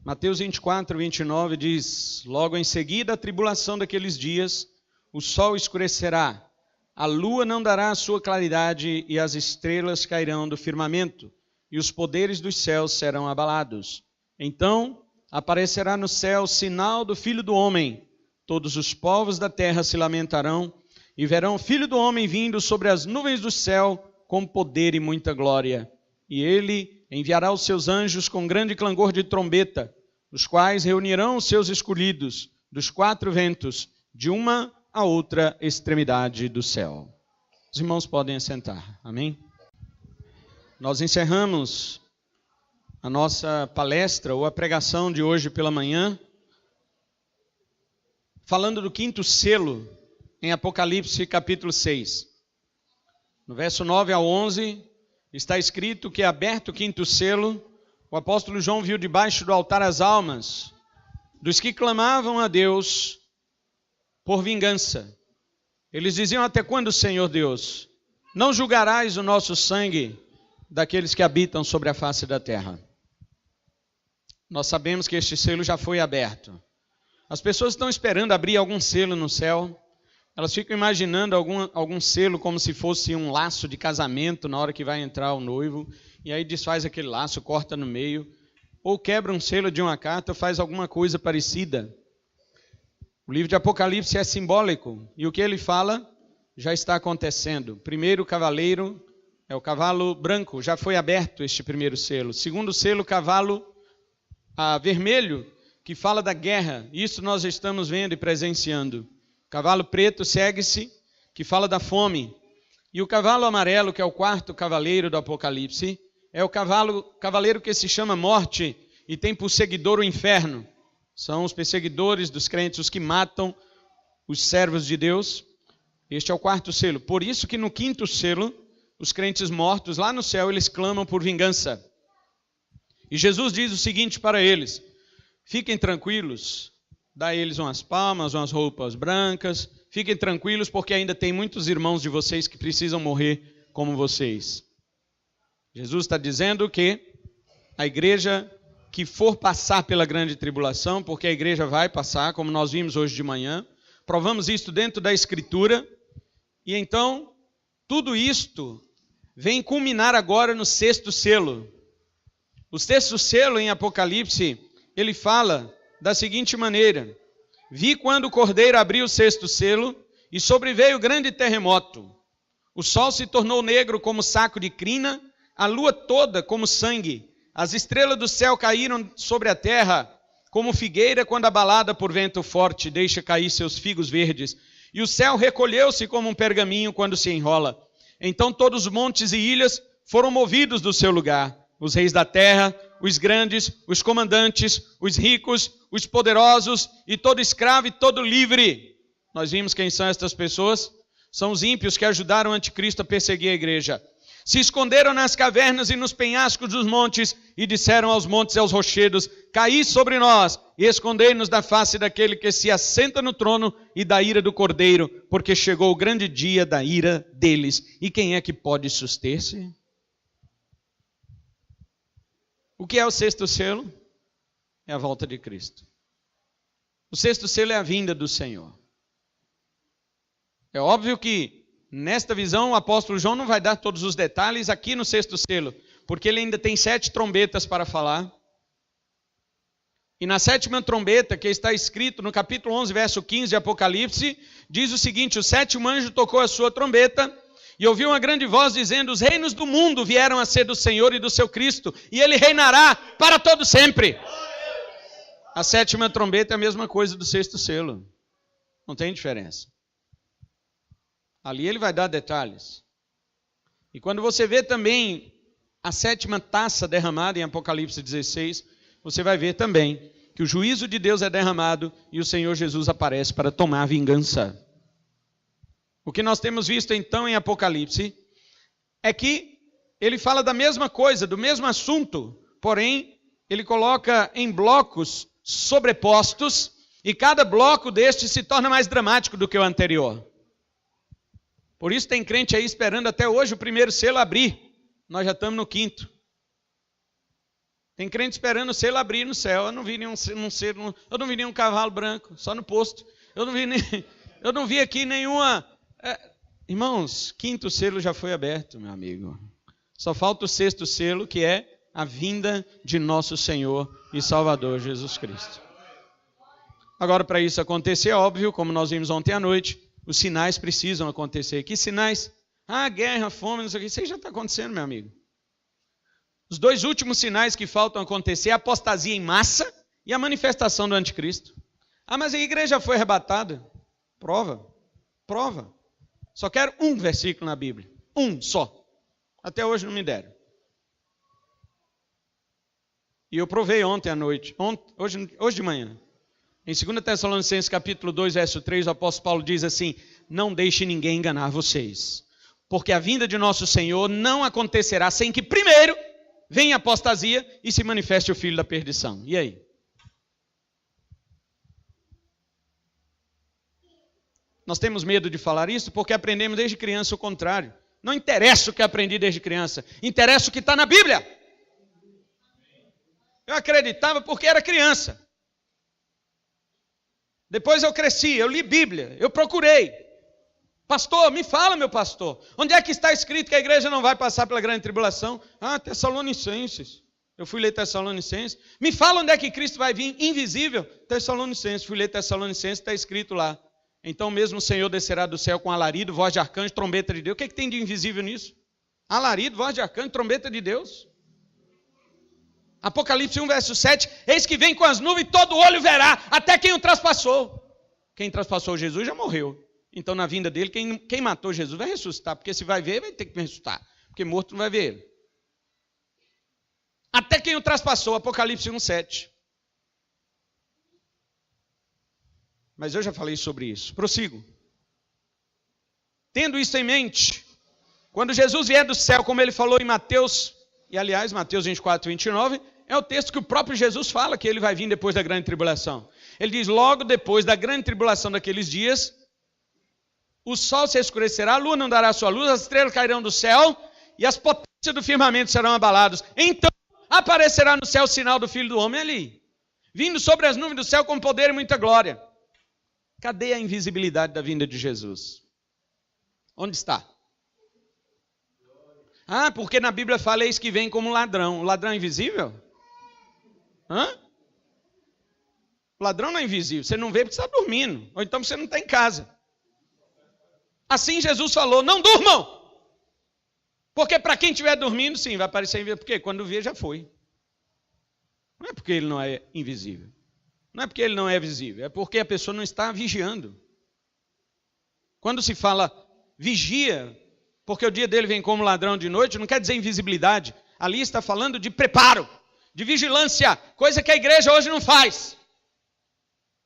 Mateus 24, 29 diz: logo em seguida a tribulação daqueles dias, o sol escurecerá, a lua não dará a sua claridade e as estrelas cairão do firmamento, e os poderes dos céus serão abalados. Então aparecerá no céu o sinal do Filho do Homem. Todos os povos da terra se lamentarão e verão o Filho do Homem vindo sobre as nuvens do céu com poder e muita glória. E ele enviará os seus anjos com grande clangor de trombeta, os quais reunirão os seus escolhidos dos quatro ventos, de uma a outra extremidade do céu. Os irmãos podem assentar. Amém? Nós encerramos a nossa palestra ou a pregação de hoje pela manhã falando do quinto selo em Apocalipse capítulo 6. No verso 9 ao 11 está escrito que, aberto o quinto selo, o apóstolo João viu debaixo do altar as almas dos que clamavam a Deus por vingança. Eles diziam: até quando, Senhor Deus, não julgarás o nosso sangue daqueles que habitam sobre a face da terra? Nós sabemos que este selo já foi aberto. As pessoas estão esperando abrir algum selo no céu. Elas ficam imaginando algum selo como se fosse um laço de casamento na hora que vai entrar o noivo, e aí desfaz aquele laço, corta no meio, ou quebra um selo de uma carta, faz alguma coisa parecida. O livro de Apocalipse é simbólico, e o que ele fala já está acontecendo. Primeiro cavaleiro é o cavalo branco, já foi aberto este primeiro selo. Segundo selo, cavalo vermelho, que fala da guerra. Isso nós estamos vendo e presenciando. Cavalo preto segue-se, que fala da fome. E o cavalo amarelo, que é o quarto cavaleiro do Apocalipse, é o cavaleiro que se chama Morte e tem por seguidor o inferno. São os perseguidores dos crentes, os que matam os servos de Deus. Este é o quarto selo. Por isso que no quinto selo, os crentes mortos lá no céu, eles clamam por vingança. E Jesus diz o seguinte para eles: fiquem tranquilos. Dá a eles umas palmas, umas roupas brancas. Fiquem tranquilos, porque ainda tem muitos irmãos de vocês que precisam morrer como vocês. Jesus está dizendo que a igreja que for passar pela grande tribulação, porque a igreja vai passar, como nós vimos hoje de manhã, provamos isto dentro da Escritura, e então tudo isto vem culminar agora no sexto selo. O sexto selo em Apocalipse, ele fala da seguinte maneira: vi quando o Cordeiro abriu o sexto selo e sobreveio grande terremoto. O sol se tornou negro como saco de crina, a lua toda como sangue. As estrelas do céu caíram sobre a terra como figueira quando abalada por vento forte deixa cair seus figos verdes. E o céu recolheu-se como um pergaminho quando se enrola. Então todos os montes e ilhas foram movidos do seu lugar. Os reis da terra, os grandes, os comandantes, os ricos, os poderosos e todo escravo e todo livre. Nós vimos quem são estas pessoas? São os ímpios que ajudaram o anticristo a perseguir a igreja. Se esconderam nas cavernas e nos penhascos dos montes e disseram aos montes e aos rochedos: caí sobre nós e escondei-nos da face daquele que se assenta no trono e da ira do Cordeiro, porque chegou o grande dia da ira deles. E quem é que pode suster-se? O que é o sexto selo? É a volta de Cristo. O sexto selo é a vinda do Senhor. É óbvio que nesta visão o apóstolo João não vai dar todos os detalhes aqui no sexto selo, porque ele ainda tem 7 trombetas para falar. E na 7ª trombeta, que está escrito no capítulo 11, verso 15 de Apocalipse, diz o seguinte: o 7º anjo tocou a sua trombeta, e ouviu uma grande voz dizendo: os reinos do mundo vieram a ser do Senhor e do seu Cristo, e ele reinará para todo sempre. A 7ª trombeta é a mesma coisa do sexto selo. Não tem diferença. Ali ele vai dar detalhes. E quando você vê também a 7ª taça derramada em Apocalipse 16, você vai ver também que o juízo de Deus é derramado e o Senhor Jesus aparece para tomar vingança. O que nós temos visto então em Apocalipse é que ele fala da mesma coisa, do mesmo assunto, porém ele coloca em blocos sobrepostos e cada bloco deste se torna mais dramático do que o anterior. Por isso tem crente aí esperando até hoje o primeiro selo abrir. Nós já estamos no 5º. Tem crente esperando o selo abrir no céu. Eu não vi nenhum selo, eu não vi nenhum cavalo branco, só no posto. Eu não vi aqui nenhuma... Irmãos, 5º selo já foi aberto, meu amigo. Só falta o 6º selo, que é a vinda de nosso Senhor e Salvador Jesus Cristo. Agora, para isso acontecer, óbvio, como nós vimos ontem à noite, os sinais precisam acontecer. Que sinais? Guerra, fome, não sei o que. Isso aí já está acontecendo, meu amigo. Os 2 últimos sinais que faltam acontecer é a apostasia em massa e a manifestação do anticristo. Mas a igreja foi arrebatada. Prova. Só quero um versículo na Bíblia. Um só. Até hoje não me deram. E eu provei ontem à noite, hoje de manhã. Em 2 Tessalonicenses capítulo 2, verso 3, o apóstolo Paulo diz assim: não deixe ninguém enganar vocês, porque a vinda de nosso Senhor não acontecerá sem que primeiro venha a apostasia e se manifeste o filho da perdição. E aí? Nós temos medo de falar isso porque aprendemos desde criança o contrário. Não interessa o que aprendi desde criança, interessa o que está na Bíblia. Eu acreditava porque era criança. Depois eu cresci, eu li Bíblia, eu procurei. Pastor, me fala, meu pastor, onde é que está escrito que a igreja não vai passar pela grande tribulação? Tessalonicenses. Eu fui ler Tessalonicenses. Me fala onde é que Cristo vai vir invisível? Tessalonicenses. Fui ler Tessalonicenses, está escrito lá. Então mesmo o Senhor descerá do céu com alarido, voz de arcanjo, trombeta de Deus. O que tem de invisível nisso? Alarido, voz de arcanjo, trombeta de Deus. Apocalipse 1, verso 7. Eis que vem com as nuvens e todo olho verá, até quem o traspassou. Quem traspassou Jesus já morreu. Então na vinda dele, quem matou Jesus vai ressuscitar. Porque se vai ver, vai ter que ressuscitar. Porque morto não vai ver ele. Até quem o traspassou, Apocalipse 1, 7. Mas eu já falei sobre isso. Prossigo. Tendo isso em mente, quando Jesus vier do céu, como ele falou em Mateus, e aliás, Mateus 24, 29, é o texto que o próprio Jesus fala que ele vai vir depois da grande tribulação. Ele diz, logo depois da grande tribulação daqueles dias, o sol se escurecerá, a lua não dará sua luz, as estrelas cairão do céu, e as potências do firmamento serão abaladas. Então aparecerá no céu o sinal do Filho do Homem ali, vindo sobre as nuvens do céu com poder e muita glória. Cadê a invisibilidade da vinda de Jesus? Onde está? Porque na Bíblia fala eis que vem como ladrão. O ladrão é invisível? O ladrão não é invisível. Você não vê porque você está dormindo. Ou então você não está em casa. Assim Jesus falou, não durmam. Porque para quem estiver dormindo, sim, vai aparecer invisível. Porque quando vê, já foi. Não é porque ele não é invisível. Não é porque ele não é visível. É porque a pessoa não está vigiando. Quando se fala vigia, porque o dia dele vem como ladrão de noite, não quer dizer invisibilidade. Ali está falando de preparo, de vigilância, coisa que a igreja hoje não faz.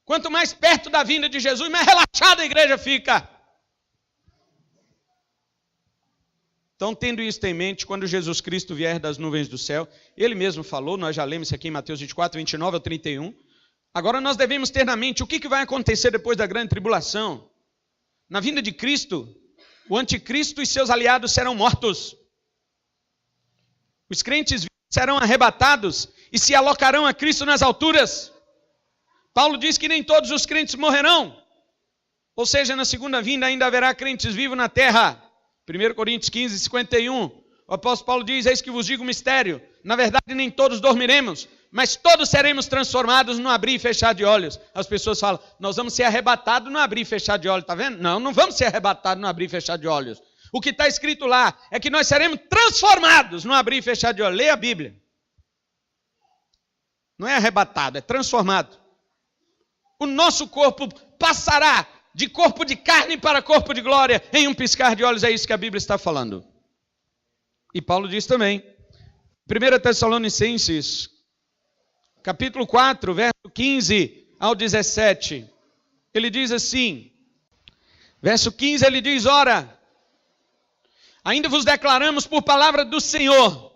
Quanto mais perto da vinda de Jesus, mais relaxada a igreja fica. Então, tendo isso em mente, quando Jesus Cristo vier das nuvens do céu, ele mesmo falou, nós já lemos isso aqui em Mateus 24, 29 ao 31. Agora nós devemos ter na mente o que vai acontecer depois da grande tribulação. Na vinda de Cristo, o anticristo e seus aliados serão mortos. Os crentes serão arrebatados e se alocarão a Cristo nas alturas. Paulo diz que nem todos os crentes morrerão. Ou seja, na segunda vinda ainda haverá crentes vivos na terra. 1 Coríntios 15, 51. O apóstolo Paulo diz, eis que vos digo um mistério. Na verdade, nem todos dormiremos, mas todos seremos transformados no abrir e fechar de olhos. As pessoas falam, nós vamos ser arrebatados no abrir e fechar de olhos, está vendo? Não, não vamos ser arrebatados no abrir e fechar de olhos. O que está escrito lá é que nós seremos transformados no abrir e fechar de olhos. Leia a Bíblia. Não é arrebatado, é transformado. O nosso corpo passará de corpo de carne para corpo de glória em um piscar de olhos. É isso que a Bíblia está falando. E Paulo diz também, 1 Tessalonicenses, capítulo 4, verso 15 ao 17, ele diz assim, verso 15 ele diz, ora, ainda vos declaramos por palavra do Senhor,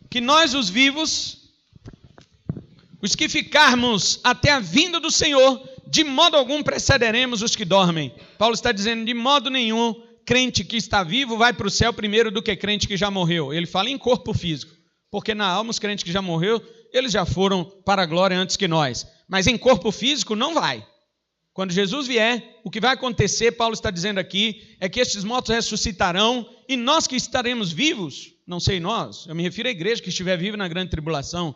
que nós os vivos, os que ficarmos até a vinda do Senhor, de modo algum precederemos os que dormem. Paulo está dizendo, de modo nenhum crente que está vivo vai para o céu primeiro do que crente que já morreu. Ele fala em corpo físico, porque na alma os crentes que já morreram, eles já foram para a glória antes que nós. Mas em corpo físico não vai. Quando Jesus vier, o que vai acontecer, Paulo está dizendo aqui, é que estes mortos ressuscitarão e nós que estaremos vivos, não sei nós, eu me refiro à igreja que estiver viva na grande tribulação.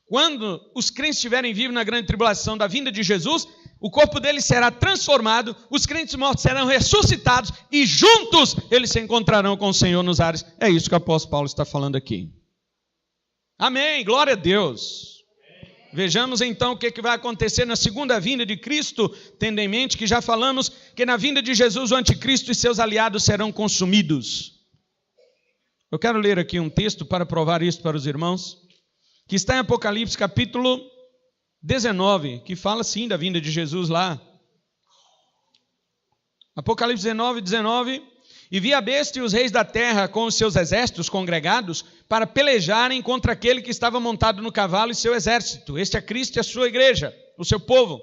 Quando os crentes estiverem vivos na grande tribulação da vinda de Jesus, o corpo deles será transformado, os crentes mortos serão ressuscitados e juntos eles se encontrarão com o Senhor nos ares. É isso que o apóstolo Paulo está falando aqui. Amém, glória a Deus. Vejamos então o que vai acontecer na segunda vinda de Cristo, tendo em mente que já falamos que na vinda de Jesus o anticristo e seus aliados serão consumidos. Eu quero ler aqui um texto para provar isso para os irmãos, que está em Apocalipse capítulo 19, que fala sim da vinda de Jesus lá. Apocalipse 19. E vi a besta e os reis da terra com os seus exércitos congregados para pelejarem contra aquele que estava montado no cavalo e seu exército. Este é Cristo e a sua igreja, o seu povo.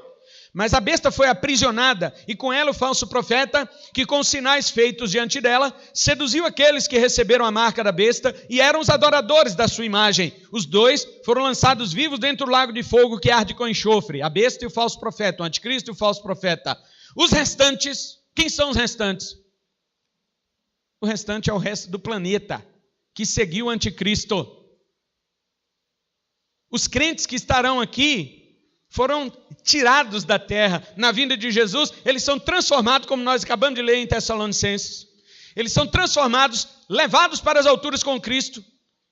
Mas a besta foi aprisionada e com ela o falso profeta, que com sinais feitos diante dela, seduziu aqueles que receberam a marca da besta e eram os adoradores da sua imagem. Os dois foram lançados vivos dentro do lago de fogo que arde com enxofre. A besta e o falso profeta, o anticristo e o falso profeta. Os restantes, quem são os restantes? O restante é o resto do planeta que seguiu o anticristo. Os crentes que estarão aqui foram tirados da terra. Na vinda de Jesus, eles são transformados, como nós acabamos de ler em Tessalonicenses. Eles são transformados, levados para as alturas com Cristo.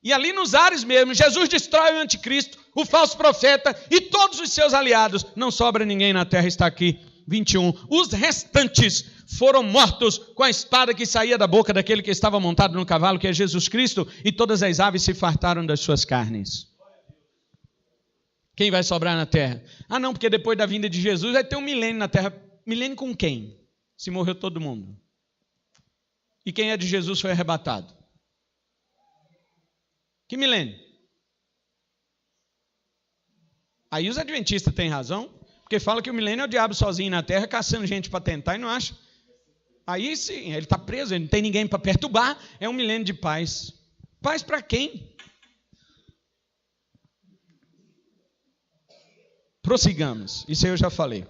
E ali nos ares mesmo, Jesus destrói o anticristo, o falso profeta e todos os seus aliados. Não sobra ninguém na terra, está aqui. 21. Os restantes foram mortos com a espada que saía da boca daquele que estava montado no cavalo, que é Jesus Cristo, e todas as aves se fartaram das suas carnes. Quem vai sobrar na terra? Ah não, porque depois da vinda de Jesus vai ter um milênio na terra. Milênio com quem? Se morreu todo mundo. E quem é de Jesus foi arrebatado. Que milênio? Aí os adventistas têm razão, porque fala que o milênio é o diabo sozinho na terra, caçando gente para tentar e não acha. Aí sim, ele está preso, ele não tem ninguém para perturbar, é um milênio de paz. Paz para quem? Prossigamos, isso aí eu já falei.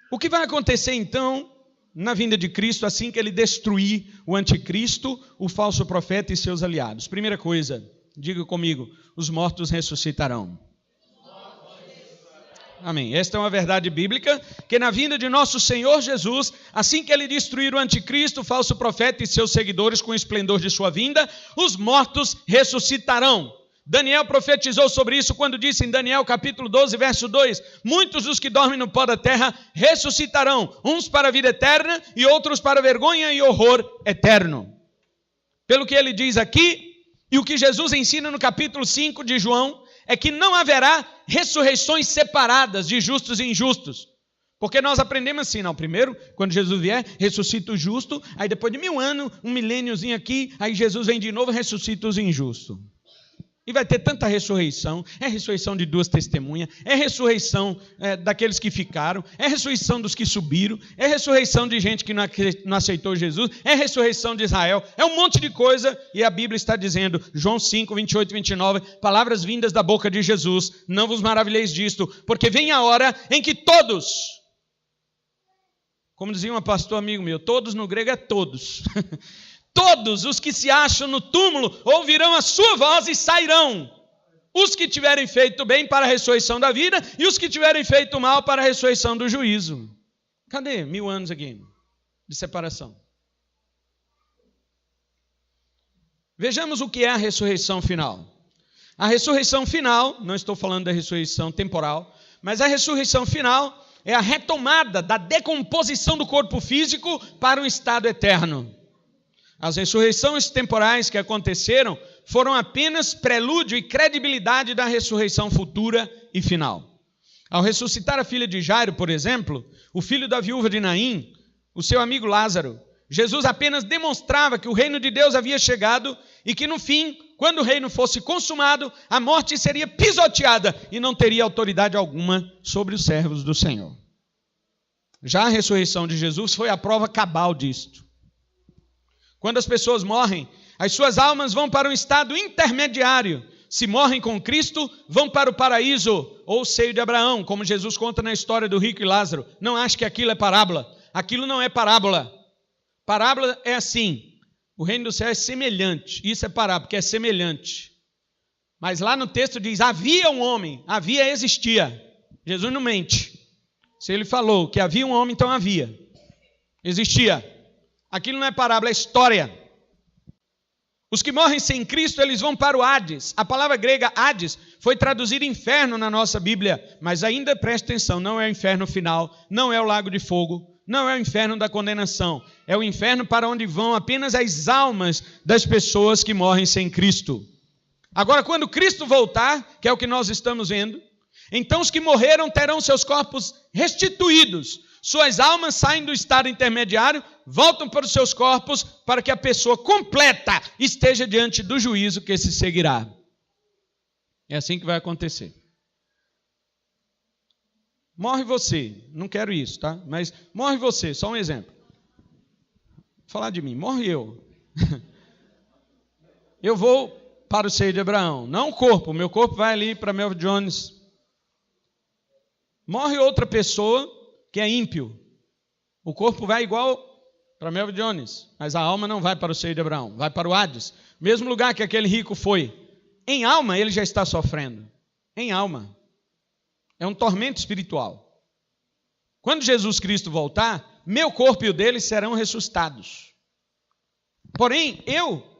O que vai acontecer então na vinda de Cristo assim que ele destruir o anticristo, o falso profeta e seus aliados? Primeira coisa, diga comigo, os mortos ressuscitarão. Amém. Esta é uma verdade bíblica, que na vinda de nosso Senhor Jesus, assim que ele destruir o anticristo, o falso profeta e seus seguidores com o esplendor de sua vinda, os mortos ressuscitarão. Daniel profetizou sobre isso quando disse em Daniel capítulo 12, verso 2, muitos dos que dormem no pó da terra ressuscitarão, uns para a vida eterna e outros para vergonha e horror eterno. Pelo que ele diz aqui, e o que Jesus ensina no capítulo 5 de João, é que não haverá ressurreições separadas de justos e injustos. Porque nós aprendemos assim, não, primeiro, quando Jesus vier, ressuscita o justo, aí depois de 1000 anos, um milêniozinho aqui, aí Jesus vem de novo e ressuscita os injustos. E vai ter tanta ressurreição, é ressurreição de 2 testemunhas, é ressurreição daqueles que ficaram, é ressurreição dos que subiram, é ressurreição de gente que não aceitou Jesus, é ressurreição de Israel, é um monte de coisa, e a Bíblia está dizendo, João 5, 28 e 29, palavras vindas da boca de Jesus, não vos maravilheis disto, porque vem a hora em que todos, como dizia um pastor amigo meu, todos no grego é todos, todos os que se acham no túmulo ouvirão a sua voz e sairão. Os que tiverem feito bem para a ressurreição da vida e os que tiverem feito mal para a ressurreição do juízo. Cadê 1000 anos aqui de separação? Vejamos o que é a ressurreição final. A ressurreição final, não estou falando da ressurreição temporal, mas a ressurreição final é a retomada da decomposição do corpo físico para um estado eterno. As ressurreições temporais que aconteceram foram apenas prelúdio e credibilidade da ressurreição futura e final. Ao ressuscitar a filha de Jairo, por exemplo, o filho da viúva de Naim, o seu amigo Lázaro, Jesus apenas demonstrava que o reino de Deus havia chegado e que no fim, quando o reino fosse consumado, a morte seria pisoteada e não teria autoridade alguma sobre os servos do Senhor. Já a ressurreição de Jesus foi a prova cabal disto. quando as pessoas morrem, as suas almas vão para um estado intermediário. Se morrem com Cristo, vão para o paraíso ou o seio de Abraão, como Jesus conta na história do rico e Lázaro. Não ache que aquilo é parábola. Aquilo não é parábola. Parábola é assim: o reino do céu é semelhante. Isso é parábola, porque é semelhante. Mas lá no texto diz: havia um homem. Havia, existia. Jesus não mente. Se ele falou que havia um homem, então havia. Existia. Aquilo não é parábola, é história. Os que morrem sem Cristo, eles vão para o Hades. A palavra grega Hades foi traduzida inferno na nossa Bíblia, mas ainda preste atenção, não é o inferno final, não é o lago de fogo, não é o inferno da condenação, é o inferno para onde vão apenas as almas das pessoas que morrem sem Cristo. Agora, quando Cristo voltar, que é o que nós estamos vendo, então os que morreram terão seus corpos restituídos, suas almas saem do estado intermediário, voltam para os seus corpos, para que a pessoa completa esteja diante do juízo que se seguirá. É assim que vai acontecer. Morre você, não quero isso, tá? Mas morre você, só um exemplo. Vou falar de mim, morre eu. Eu vou para o seio de Abraão, não o corpo, meu corpo vai ali para Melvin Jones. Morre outra pessoa que é ímpio. O corpo vai igual para Melvin Jones, mas a alma não vai para o seio de Abraão, vai para o Hades. Mesmo lugar que aquele rico foi. Em alma ele já está sofrendo. Em alma. É um tormento espiritual. Quando Jesus Cristo voltar, meu corpo e o dele serão ressuscitados. Porém,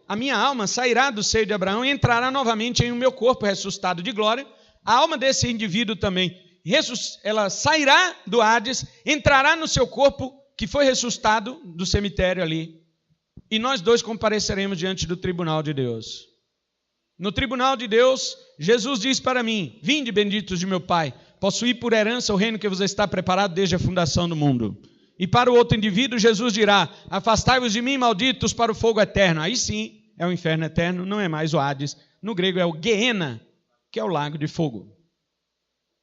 a minha alma sairá do seio de Abraão e entrará novamente em o meu corpo ressuscitado de glória. A alma desse indivíduo também, ela sairá do Hades, entrará no seu corpo que foi ressuscitado do cemitério ali. E nós dois compareceremos diante do tribunal de Deus. No tribunal de Deus, Jesus diz para mim: vinde, benditos de meu Pai, possuí por herança o reino que vos está preparado desde a fundação do mundo. E para o outro indivíduo, Jesus dirá: afastai-vos de mim, malditos, para o fogo eterno. Aí sim, é o inferno eterno, não é mais o Hades. No grego é o Gehenna, que é o lago de fogo.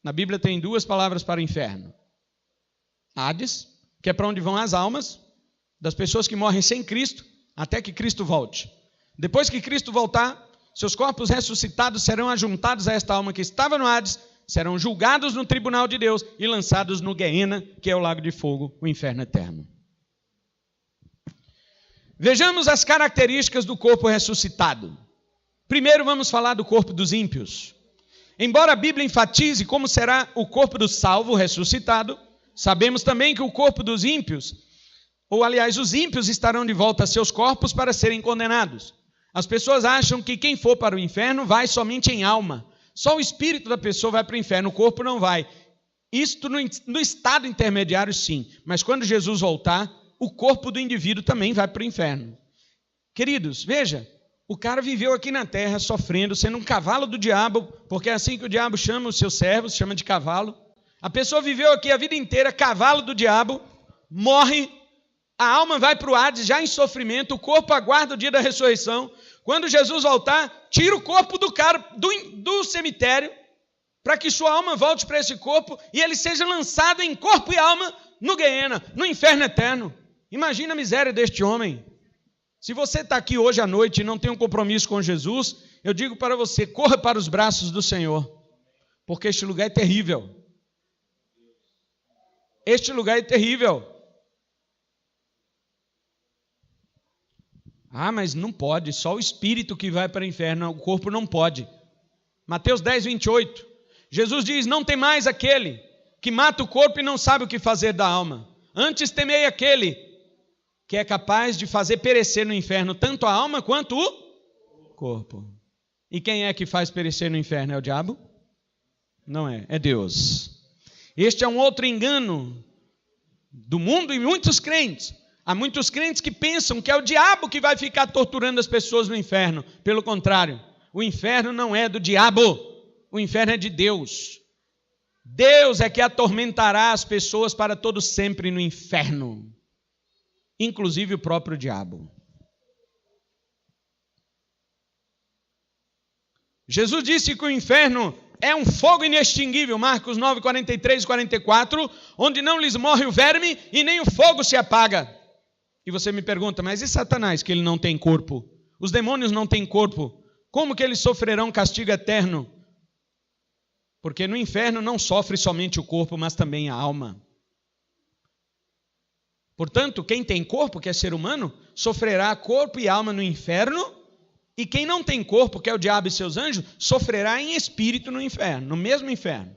Na Bíblia tem duas palavras para o inferno. Hades, que é para onde vão as almas das pessoas que morrem sem Cristo, até que Cristo volte. Depois que Cristo voltar, seus corpos ressuscitados serão ajuntados a esta alma que estava no Hades, serão julgados no tribunal de Deus e lançados no Gehenna, que é o lago de fogo, o inferno eterno. Vejamos as características do corpo ressuscitado. Primeiro vamos falar do corpo dos ímpios. Embora a Bíblia enfatize como será o corpo do salvo ressuscitado, sabemos também que o corpo dos ímpios, ou aliás, os ímpios estarão de volta a seus corpos para serem condenados. As pessoas acham que quem for para o inferno vai somente em alma. Só o espírito da pessoa vai para o inferno, o corpo não vai. Isto no estado intermediário, sim. Mas quando Jesus voltar, o corpo do indivíduo também vai para o inferno. Queridos, veja, o cara viveu aqui na terra sofrendo, sendo um cavalo do diabo, porque é assim que o diabo chama os seus servos, chama de cavalo. A pessoa viveu aqui a vida inteira, cavalo do diabo, morre, a alma vai para o Hades, já em sofrimento, o corpo aguarda o dia da ressurreição. Quando Jesus voltar, tira o corpo do cara do cemitério, para que sua alma volte para esse corpo e ele seja lançado em corpo e alma no Gehenna, no inferno eterno. Imagina a miséria deste homem. Se você está aqui hoje à noite e não tem um compromisso com Jesus, eu digo para você, corra para os braços do Senhor, porque este lugar é terrível. Este lugar é terrível. Ah, mas não pode, só o espírito que vai para o inferno, o corpo não pode. Mateus 10, 28. Jesus diz: não temais aquele que mata o corpo e não sabe o que fazer da alma. Antes temei aquele que é capaz de fazer perecer no inferno tanto a alma quanto o corpo. E quem é que faz perecer no inferno? É o diabo? Não é, é Deus. Este é um outro engano do mundo e muitos crentes. Há muitos crentes que pensam que é o diabo que vai ficar torturando as pessoas no inferno. Pelo contrário, o inferno não é do diabo, o inferno é de Deus. Deus é que atormentará as pessoas para todo sempre no inferno, inclusive o próprio diabo. Jesus disse que o inferno é um fogo inextinguível, Marcos 9, 43 e 44, onde não lhes morre o verme e nem o fogo se apaga. E você me pergunta, mas e Satanás, que ele não tem corpo? Os demônios não têm corpo. Como que eles sofrerão castigo eterno? Porque no inferno não sofre somente o corpo, mas também a alma. Portanto, quem tem corpo, que é ser humano, sofrerá corpo e alma no inferno, e quem não tem corpo, que é o diabo e seus anjos, sofrerá em espírito no inferno, no mesmo inferno.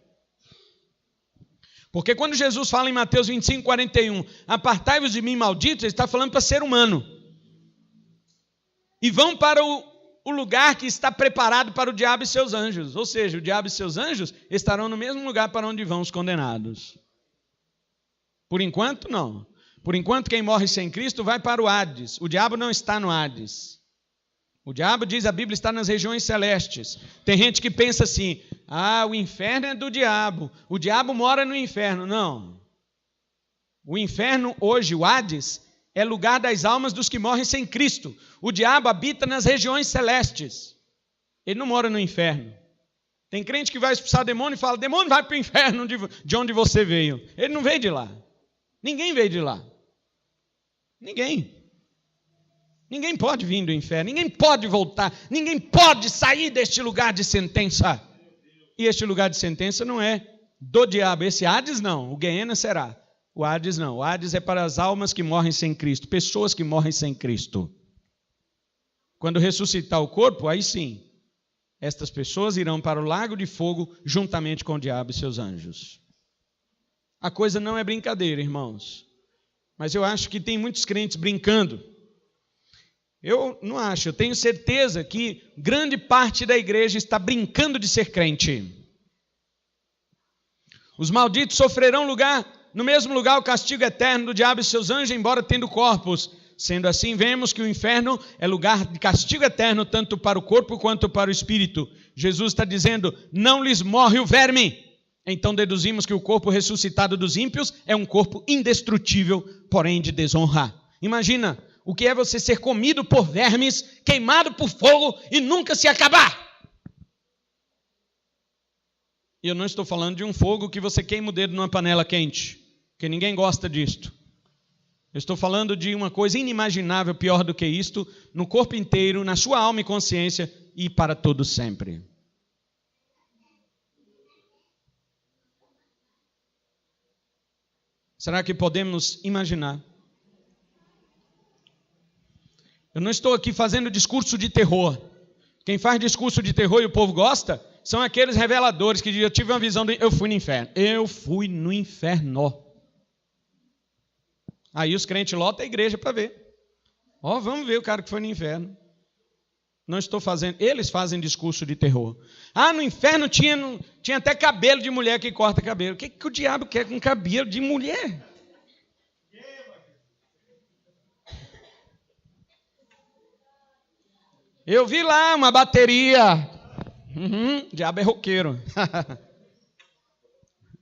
Porque quando Jesus fala em Mateus 25, 41, apartai-vos de mim, malditos, ele está falando para ser humano. E vão para o lugar que está preparado para o diabo e seus anjos. Ou seja, o diabo e seus anjos estarão no mesmo lugar para onde vão os condenados. Por enquanto, não. Por enquanto, quem morre sem Cristo vai para o Hades. O diabo não está no Hades. O diabo, diz a Bíblia, está nas regiões celestes. Tem gente que pensa assim, o inferno é do diabo. O diabo mora no inferno. Não. O inferno hoje, o Hades, é lugar das almas dos que morrem sem Cristo. O diabo habita nas regiões celestes. Ele não mora no inferno. Tem crente que vai expulsar demônio e fala, demônio vai para o inferno de onde você veio. Ele não veio de lá. Ninguém veio de lá. Ninguém. Ninguém pode vir do inferno. Ninguém pode voltar. Ninguém pode sair deste lugar de sentença. E este lugar de sentença não é do diabo. Esse Hades não. O Guiena será. O Hades não. O Hades é para as almas que morrem sem Cristo. Pessoas que morrem sem Cristo. Quando ressuscitar o corpo, aí sim. Estas pessoas irão para o lago de fogo juntamente com o diabo e seus anjos. A coisa não é brincadeira, irmãos. Mas eu acho que tem muitos crentes brincando. Eu não acho, eu tenho certeza que grande parte da igreja está brincando de ser crente. Os malditos sofrerão no mesmo lugar o castigo eterno do diabo e seus anjos, embora tendo corpos. Sendo assim, vemos que o inferno é lugar de castigo eterno, tanto para o corpo quanto para o espírito. Jesus está dizendo, não lhes morre o verme. Então deduzimos que o corpo ressuscitado dos ímpios é um corpo indestrutível, porém de desonra. Imagina o que é você ser comido por vermes, queimado por fogo e nunca se acabar. E eu não estou falando de um fogo que você queima o dedo numa panela quente, porque ninguém gosta disto. Eu estou falando de uma coisa inimaginável, pior do que isto, no corpo inteiro, na sua alma e consciência e para todo sempre. Será que podemos imaginar? Eu não estou aqui fazendo discurso de terror. Quem faz discurso de terror e o povo gosta, são aqueles reveladores que dizem, eu tive uma visão, eu fui no inferno. Eu fui no inferno. Aí os crentes lotam a igreja para ver. Vamos ver o cara que foi no inferno. Não estou fazendo, eles fazem discurso de terror. No inferno tinha até cabelo de mulher que corta cabelo. O que o diabo quer com cabelo de mulher? Eu vi lá uma bateria. O diabo é roqueiro.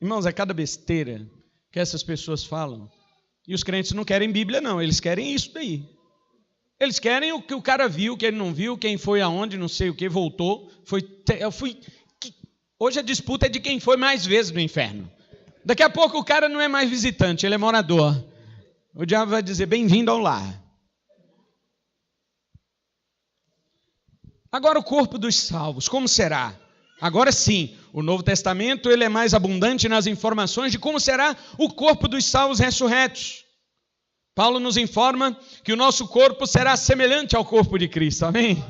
Irmãos, é cada besteira que essas pessoas falam. E os crentes não querem Bíblia, não. Eles querem isso daí. Eles querem o que o cara viu, o que ele não viu, quem foi aonde, não sei o que, voltou. Hoje a disputa é de quem foi mais vezes no inferno. Daqui a pouco o cara não é mais visitante, ele é morador. O diabo vai dizer, bem-vindo ao lar. Agora o corpo dos salvos, como será? Agora sim, o Novo Testamento ele é mais abundante nas informações de como será o corpo dos salvos ressurretos. Paulo nos informa que o nosso corpo será semelhante ao corpo de Cristo, amém?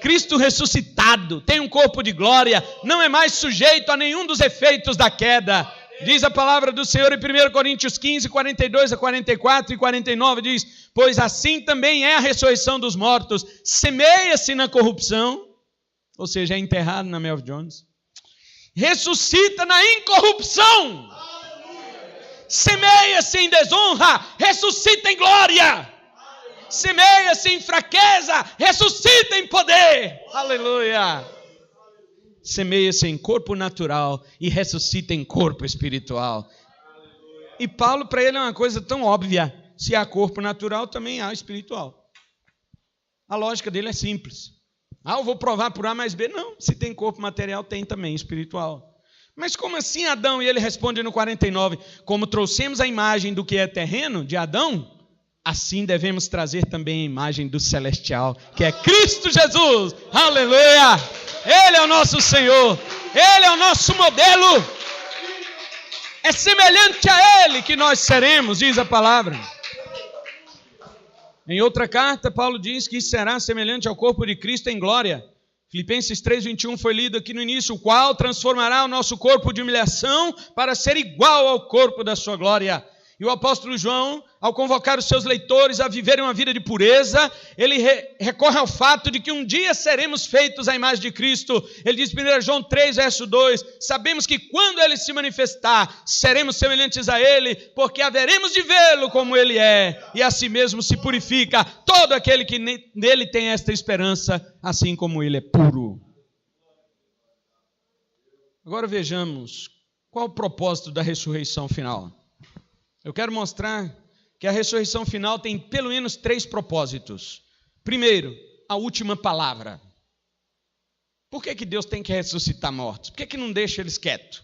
Cristo ressuscitado, tem um corpo de glória, não é mais sujeito a nenhum dos efeitos da queda. Diz a palavra do Senhor em 1 Coríntios 15, 42 a 44 e 49, diz, pois assim também é a ressurreição dos mortos, semeia-se na corrupção, ou seja, é enterrado na Melvin Jones, ressuscita na incorrupção. Semeia-se em desonra, ressuscita em glória. Semeia-se em fraqueza, ressuscita em poder. Aleluia. Semeia-se em corpo natural e ressuscita em corpo espiritual. E Paulo, para ele, é uma coisa tão óbvia. Se há corpo natural, também há espiritual. A lógica dele é simples. Eu vou provar por A mais B. Não, se tem corpo material, tem também espiritual. Mas como assim, Adão? E ele responde no 49, como trouxemos a imagem do que é terreno, de Adão, assim devemos trazer também a imagem do celestial, que é Cristo Jesus. Aleluia! Ele é o nosso Senhor, Ele é o nosso modelo. É semelhante a Ele que nós seremos, diz a palavra. Em outra carta, Paulo diz que será semelhante ao corpo de Cristo em glória. Filipenses 3:21 foi lido aqui no início, o qual transformará o nosso corpo de humilhação para ser igual ao corpo da sua glória. E o apóstolo João, ao convocar os seus leitores a viverem uma vida de pureza, ele recorre ao fato de que um dia seremos feitos à imagem de Cristo. Ele diz em 1 João 3, verso 2, sabemos que quando ele se manifestar, seremos semelhantes a ele, porque haveremos de vê-lo como ele é, e assim mesmo se purifica todo aquele que nele tem esta esperança, assim como ele é puro. Agora vejamos, qual o propósito da ressurreição final? Eu quero mostrar que a ressurreição final tem pelo menos 3 propósitos. Primeiro, a última palavra. Por que Deus tem que ressuscitar mortos? Por que não deixa eles quietos?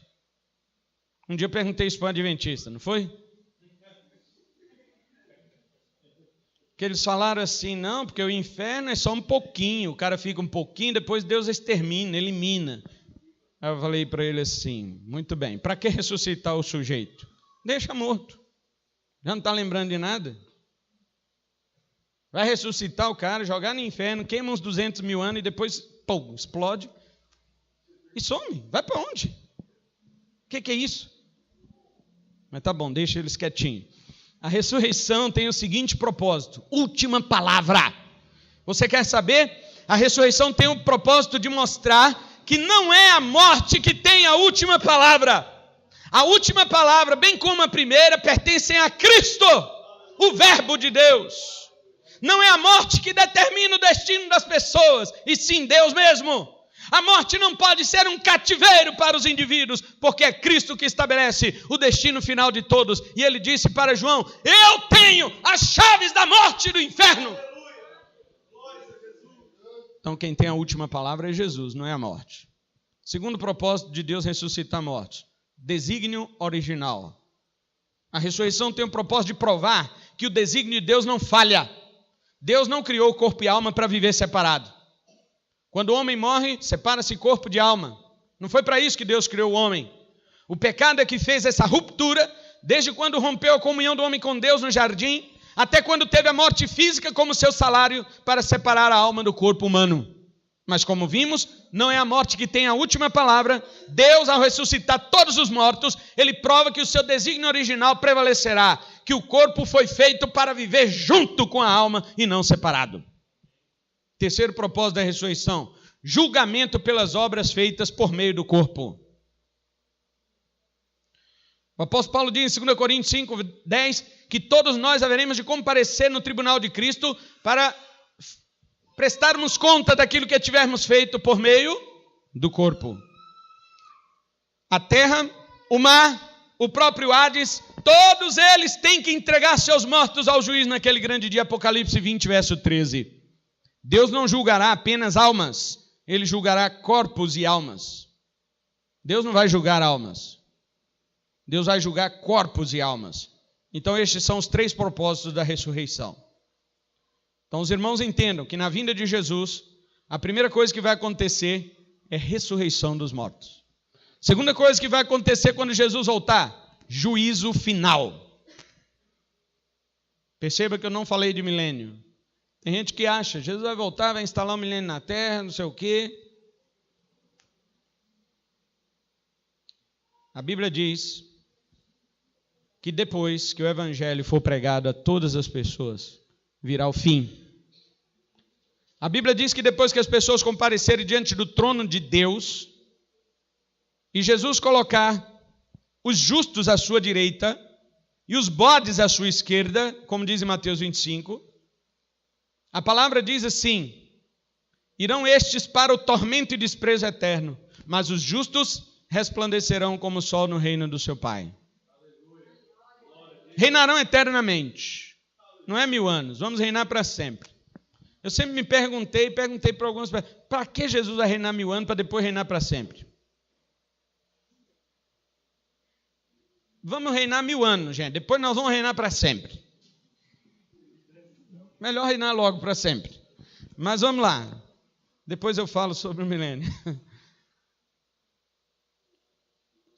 Um dia eu perguntei isso para um adventista, não foi? Que eles falaram assim, não, porque o inferno é só um pouquinho, o cara fica um pouquinho, depois Deus extermina, elimina. Aí eu falei para ele assim, muito bem, para que ressuscitar o sujeito? Deixa morto. Já não está lembrando de nada? Vai ressuscitar o cara, jogar no inferno, queima uns 200 mil anos e depois, pum, explode e some. Vai para onde? O que é isso? Mas tá bom, deixa eles quietinhos. A ressurreição tem o seguinte propósito, última palavra. Você quer saber? A ressurreição tem o propósito de mostrar que não é a morte que tem a última palavra. A última palavra, bem como a primeira, pertencem a Cristo, o Verbo de Deus. Não é a morte que determina o destino das pessoas, e sim Deus mesmo. A morte não pode ser um cativeiro para os indivíduos, porque é Cristo que estabelece o destino final de todos. E ele disse para João, eu tenho as chaves da morte e do inferno. Então quem tem a última palavra é Jesus, não é a morte. Segundo propósito de Deus ressuscitar mortos. Desígnio original. A ressurreição tem o propósito de provar que o desígnio de Deus não falha. Deus não criou o corpo e alma para viver separado. Quando o homem morre, separa-se corpo de alma. Não foi para isso que Deus criou o homem. O pecado é que fez essa ruptura, desde quando rompeu a comunhão do homem com Deus no jardim, até quando teve a morte física como seu salário para separar a alma do corpo humano. Mas como vimos, não é a morte que tem a última palavra. Deus, ao ressuscitar todos os mortos, ele prova que o seu desígnio original prevalecerá, que o corpo foi feito para viver junto com a alma e não separado. Terceiro propósito da ressurreição, julgamento pelas obras feitas por meio do corpo. O apóstolo Paulo diz em 2 Coríntios 5:10 que todos nós haveremos de comparecer no tribunal de Cristo para prestarmos conta daquilo que tivermos feito por meio do corpo. A terra, o mar, o próprio Hades, todos eles têm que entregar seus mortos ao juiz naquele grande dia, Apocalipse 20, verso 13. Deus não julgará apenas almas, ele julgará corpos e almas. Deus não vai julgar almas. Deus vai julgar corpos e almas. Então estes são os 3 propósitos da ressurreição. Então os irmãos entendam que na vinda de Jesus, a primeira coisa que vai acontecer é ressurreição dos mortos. Segunda coisa que vai acontecer quando Jesus voltar, juízo final. Perceba que eu não falei de milênio. Tem gente que acha, Jesus vai voltar, vai instalar um milênio na terra, não sei o quê. A Bíblia diz que depois que o evangelho for pregado a todas as pessoas, virá o fim. A Bíblia diz que depois que as pessoas comparecerem diante do trono de Deus, e Jesus colocar os justos à sua direita e os bodes à sua esquerda, como diz em Mateus 25, a palavra diz assim, irão estes para o tormento e desprezo eterno, mas os justos resplandecerão como o sol no reino do seu Pai. Reinarão eternamente. Não é 1000 anos, vamos reinar para sempre. Eu sempre me perguntei para algumas pessoas, para que Jesus vai reinar 1000 anos para depois reinar para sempre? Vamos reinar 1000 anos, gente, depois nós vamos reinar para sempre. Melhor reinar logo para sempre. Mas vamos lá. Depois eu falo sobre o milênio.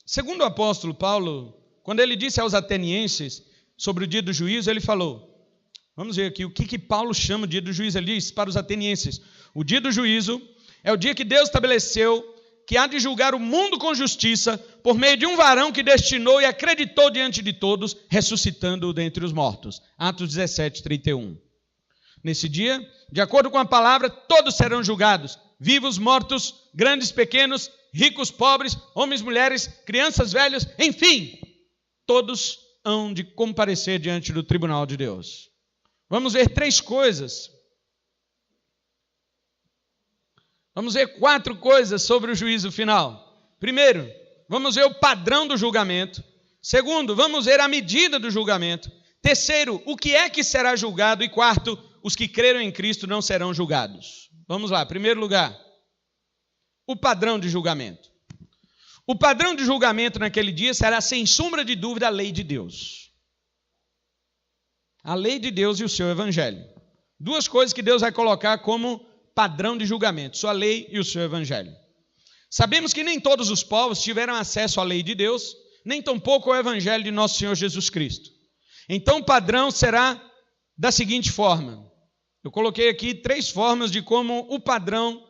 Segundo o apóstolo Paulo, quando ele disse aos atenienses sobre o dia do juízo, ele falou, vamos ver aqui, o que Paulo chama de dia do juízo? Ele diz para os atenienses, o dia do juízo é o dia que Deus estabeleceu, que há de julgar o mundo com justiça, por meio de um varão que destinou e acreditou diante de todos, ressuscitando-o dentre os mortos. Atos 17, 31. Nesse dia, de acordo com a palavra, todos serão julgados, vivos, mortos, grandes, pequenos, ricos, pobres, homens, mulheres, crianças, velhos, enfim, todos hão de comparecer diante do tribunal de Deus. Vamos ver 3 coisas. Vamos ver 4 coisas sobre o juízo final. Primeiro, vamos ver o padrão do julgamento. Segundo, vamos ver a medida do julgamento. Terceiro, o que é que será julgado. E quarto, os que creram em Cristo não serão julgados. Vamos lá, primeiro lugar, o padrão de julgamento. O padrão de julgamento naquele dia será, sem sombra de dúvida, a lei de Deus. A lei de Deus e o seu evangelho. 2 coisas que Deus vai colocar como padrão de julgamento, sua lei e o seu evangelho. Sabemos que nem todos os povos tiveram acesso à lei de Deus, nem tampouco ao evangelho de nosso Senhor Jesus Cristo. Então o padrão será da seguinte forma. Eu coloquei aqui 3 formas de como o padrão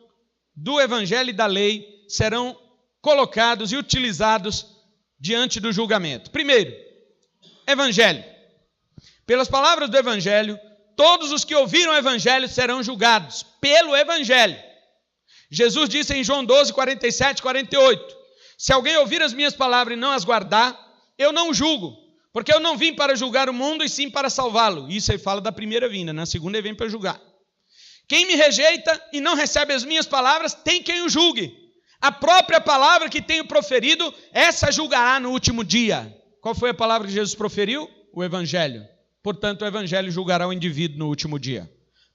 do evangelho e da lei serão colocados e utilizados diante do julgamento. Primeiro, evangelho. Pelas palavras do evangelho, todos os que ouviram o evangelho serão julgados pelo evangelho. Jesus disse em João 12, 47, 48, se alguém ouvir as minhas palavras e não as guardar, eu não julgo, porque eu não vim para julgar o mundo e sim para salvá-lo. Isso ele fala da primeira vinda, na segunda ele vem para julgar. Quem me rejeita e não recebe as minhas palavras, tem quem o julgue. A própria palavra que tenho proferido, essa julgará no último dia. Qual foi a palavra que Jesus proferiu? O evangelho. Portanto, o evangelho julgará o indivíduo no último dia.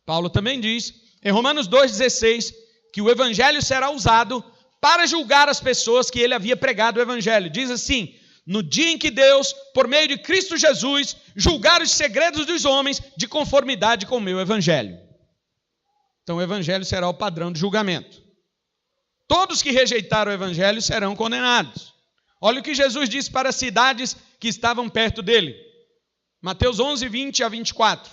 Paulo também diz, em Romanos 2,16, que o evangelho será usado para julgar as pessoas que ele havia pregado o evangelho. Diz assim, no dia em que Deus, por meio de Cristo Jesus, julgar os segredos dos homens de conformidade com o meu evangelho. Então, o evangelho será o padrão de julgamento. Todos que rejeitaram o evangelho serão condenados. Olha o que Jesus disse para as cidades que estavam perto dele. Mateus 11, 20 a 24.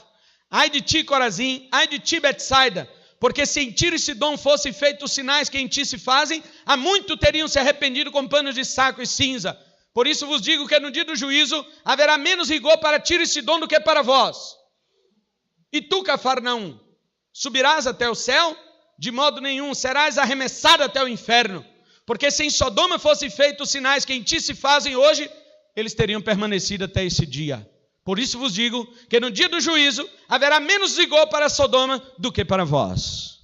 Ai de ti, Corazim, ai de ti, Betsaida, porque se em Tiro e Sidom fossem feitos os sinais que em ti se fazem, há muito teriam se arrependido com panos de saco e cinza. Por isso vos digo que no dia do juízo haverá menos rigor para Tiro e Sidom do que para vós. E tu, Cafarnaum, subirás até o céu? De modo nenhum, serás arremessado até o inferno. Porque se em Sodoma fossem feitos os sinais que em ti se fazem hoje, eles teriam permanecido até esse dia. Por isso vos digo que no dia do juízo haverá menos rigor para Sodoma do que para vós.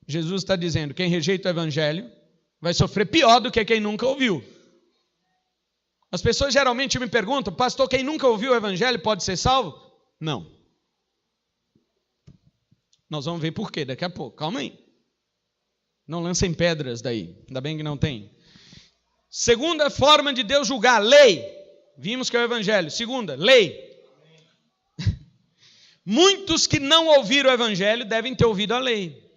Jesus está dizendo, quem rejeita o evangelho vai sofrer pior do que quem nunca ouviu. As pessoas geralmente me perguntam, pastor, quem nunca ouviu o evangelho pode ser salvo? Não. Nós vamos ver por quê daqui a pouco, calma aí. Não lancem pedras daí, ainda bem que não tem. Segunda forma de Deus julgar, lei. Vimos que é o evangelho. Segunda, lei. Muitos que não ouviram o evangelho devem ter ouvido a lei.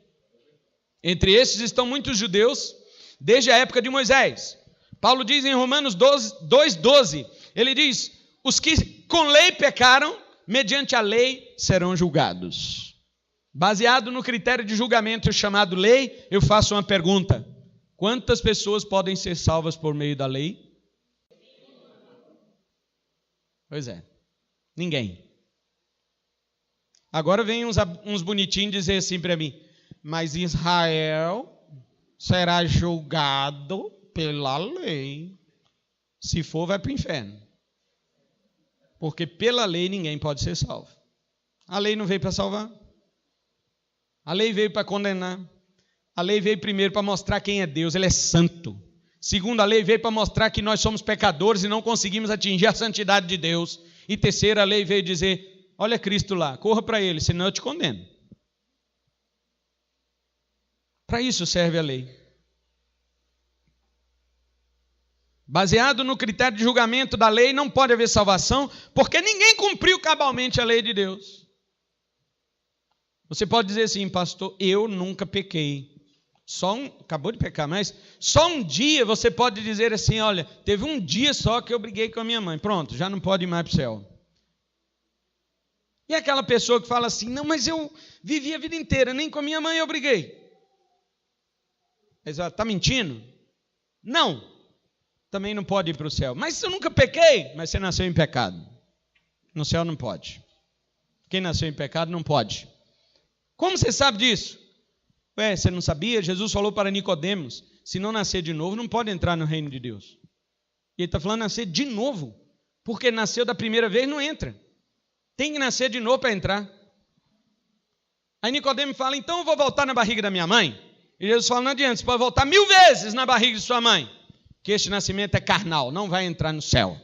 Entre esses estão muitos judeus, desde a época de Moisés. Paulo diz em Romanos 2,12, ele diz, os que com lei pecaram, mediante a lei serão julgados. Baseado no critério de julgamento chamado lei, eu faço uma pergunta. Quantas pessoas podem ser salvas por meio da lei? Pois é, ninguém. Agora vem uns bonitinhos dizer assim para mim, mas Israel será julgado pela lei. Se for, vai para o inferno. Porque pela lei ninguém pode ser salvo. A lei não veio para salvar. A lei veio para condenar. A lei veio primeiro para mostrar quem é Deus, Ele é santo. Segundo, a lei veio para mostrar que nós somos pecadores e não conseguimos atingir a santidade de Deus. E terceiro, a lei veio dizer, olha Cristo lá, corra para Ele, senão eu te condeno. Para isso serve a lei. Baseado no critério de julgamento da lei, não pode haver salvação, porque ninguém cumpriu cabalmente a lei de Deus. Você pode dizer assim, pastor, eu nunca pequei. Acabou de pecar, mas só um dia você pode dizer assim, olha, teve um dia só que eu briguei com a minha mãe. Pronto, já não pode ir mais para o céu. E aquela pessoa que fala assim, não, mas eu vivi a vida inteira, nem com a minha mãe eu briguei. Mas ela está mentindo? Não. Também não pode ir para o céu. Mas eu nunca pequei, mas você nasceu em pecado. No céu não pode. Quem nasceu em pecado não pode. Como você sabe disso? Você não sabia? Jesus falou para Nicodemos, se não nascer de novo, não pode entrar no reino de Deus. E ele está falando nascer de novo, porque nasceu da primeira vez, não entra. Tem que nascer de novo para entrar. Aí Nicodemos fala, então eu vou voltar na barriga da minha mãe? E Jesus fala, não adianta, você pode voltar 1000 vezes na barriga de sua mãe, que este nascimento é carnal, não vai entrar no céu.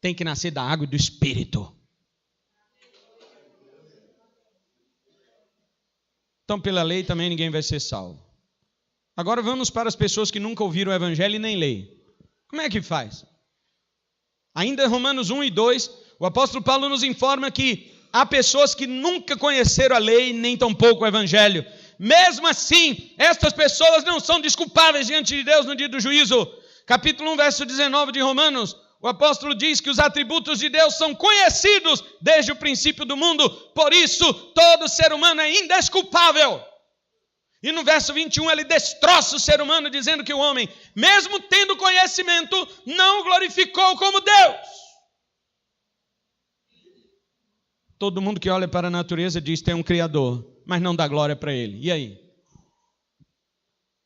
Tem que nascer da água e do Espírito. Então, pela lei também ninguém vai ser salvo. Agora vamos para as pessoas que nunca ouviram o Evangelho e nem leem. Como é que faz? Ainda em Romanos 1 e 2, o apóstolo Paulo nos informa que há pessoas que nunca conheceram a lei, nem tampouco o Evangelho. Mesmo assim, estas pessoas não são desculpáveis diante de Deus no dia do juízo. Capítulo 1, verso 19 de Romanos, o apóstolo diz que os atributos de Deus são conhecidos desde o princípio do mundo, por isso todo ser humano é indesculpável. E no verso 21 ele destroça o ser humano, dizendo que o homem, mesmo tendo conhecimento, não o glorificou como Deus. Todo mundo que olha para a natureza diz que tem um Criador, mas não dá glória para ele. E aí?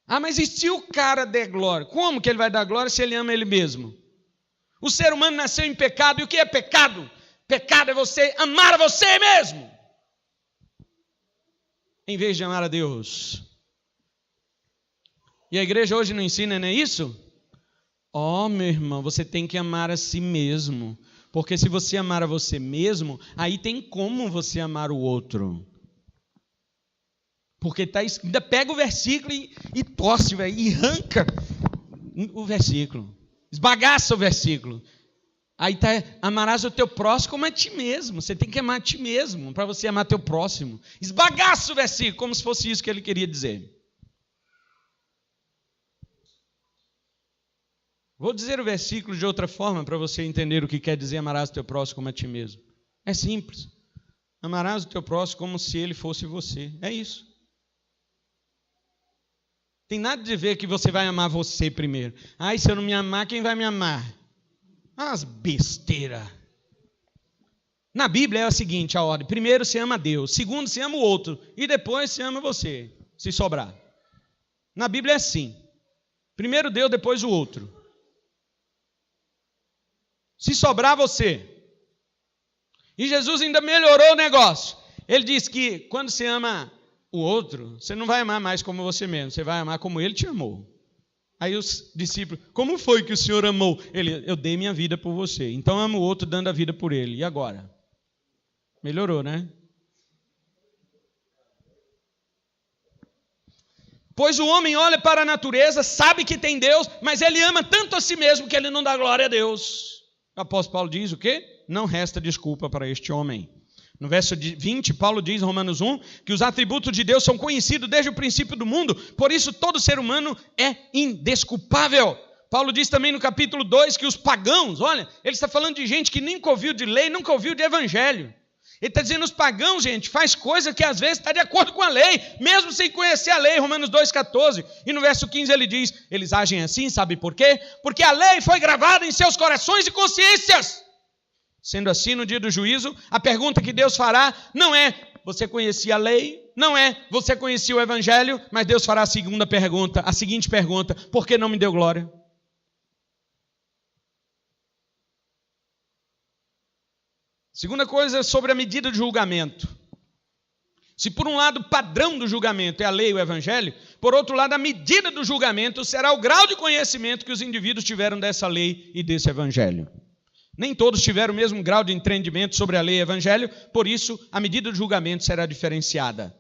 Ah, mas e se o cara der glória? Como que ele vai dar glória se ele ama ele mesmo? O ser humano nasceu em pecado, e o que é pecado? Pecado é você amar a você mesmo, em vez de amar a Deus. E a igreja hoje não ensina, não é isso? Meu irmão, você tem que amar a si mesmo, porque se você amar a você mesmo, aí tem como você amar o outro. Porque ainda pega o versículo e torce, e arranca o versículo. Esbagaça o versículo. Aí está, amarás o teu próximo como a ti mesmo. Você tem que amar a ti mesmo para você amar teu próximo. Esbagaça o versículo, como se fosse isso que ele queria dizer. Vou dizer o versículo de outra forma para você entender o que quer dizer amarás o teu próximo como a ti mesmo. É simples. Amarás o teu próximo como se ele fosse você. É isso. Tem nada de ver que você vai amar você primeiro. Se eu não me amar, quem vai me amar? As besteiras. Na Bíblia é a seguinte, a ordem. Primeiro você ama Deus. Segundo você ama o outro. E depois você ama você, se sobrar. Na Bíblia é assim. Primeiro Deus, depois o outro. Se sobrar você. E Jesus ainda melhorou o negócio. Ele diz que quando você ama o outro, você não vai amar mais como você mesmo, você vai amar como ele te amou. Aí os discípulos, como foi que o Senhor amou? Ele, eu dei minha vida por você, então amo o outro dando a vida por ele. E agora? Melhorou, né? Pois o homem olha para a natureza, sabe que tem Deus, mas ele ama tanto a si mesmo que ele não dá glória a Deus. O apóstolo Paulo diz o quê? Não resta desculpa para este homem. No verso 20, Paulo diz em Romanos 1, que os atributos de Deus são conhecidos desde o princípio do mundo, por isso todo ser humano é indesculpável. Paulo diz também no capítulo 2 que os pagãos, olha, ele está falando de gente que nunca ouviu de lei, nunca ouviu de evangelho. Ele está dizendo os pagãos, gente, faz coisa que às vezes está de acordo com a lei, mesmo sem conhecer a lei, Romanos 2,14. E no verso 15 ele diz, eles agem assim, sabe por quê? Porque a lei foi gravada em seus corações e consciências. Sendo assim, no dia do juízo, a pergunta que Deus fará não é, você conhecia a lei? Não é, você conhecia o evangelho? Mas Deus fará a seguinte pergunta, por que não me deu glória? Segunda coisa sobre a medida de julgamento. Se por um lado o padrão do julgamento é a lei e o evangelho, por outro lado a medida do julgamento será o grau de conhecimento que os indivíduos tiveram dessa lei e desse evangelho. Nem todos tiveram o mesmo grau de entendimento sobre a lei e o evangelho, por isso a medida de julgamento será diferenciada.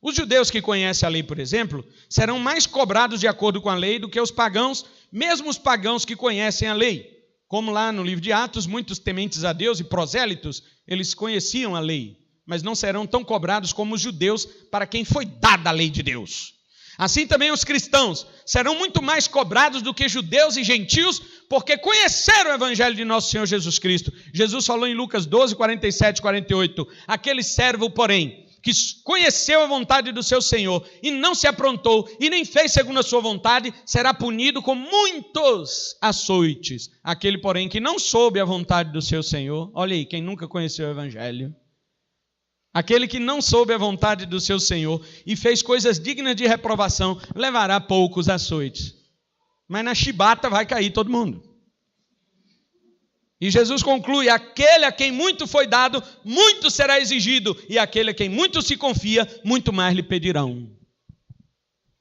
Os judeus que conhecem a lei, por exemplo, serão mais cobrados de acordo com a lei do que os pagãos, mesmo os pagãos que conhecem a lei. Como lá no livro de Atos, muitos tementes a Deus e prosélitos, eles conheciam a lei, mas não serão tão cobrados como os judeus, para quem foi dada a lei de Deus. Assim também os cristãos serão muito mais cobrados do que judeus e gentios, porque conheceram o evangelho de nosso Senhor Jesus Cristo. Jesus falou em Lucas 12, 47 e 48, aquele servo, porém, que conheceu a vontade do seu Senhor e não se aprontou e nem fez segundo a sua vontade, será punido com muitos açoites. Aquele, porém, que não soube a vontade do seu Senhor, olha aí, quem nunca conheceu o evangelho, aquele que não soube a vontade do seu Senhor e fez coisas dignas de reprovação, levará poucos açoites. Mas na chibata vai cair todo mundo. E Jesus conclui, aquele a quem muito foi dado, muito será exigido, e aquele a quem muito se confia, muito mais lhe pedirão.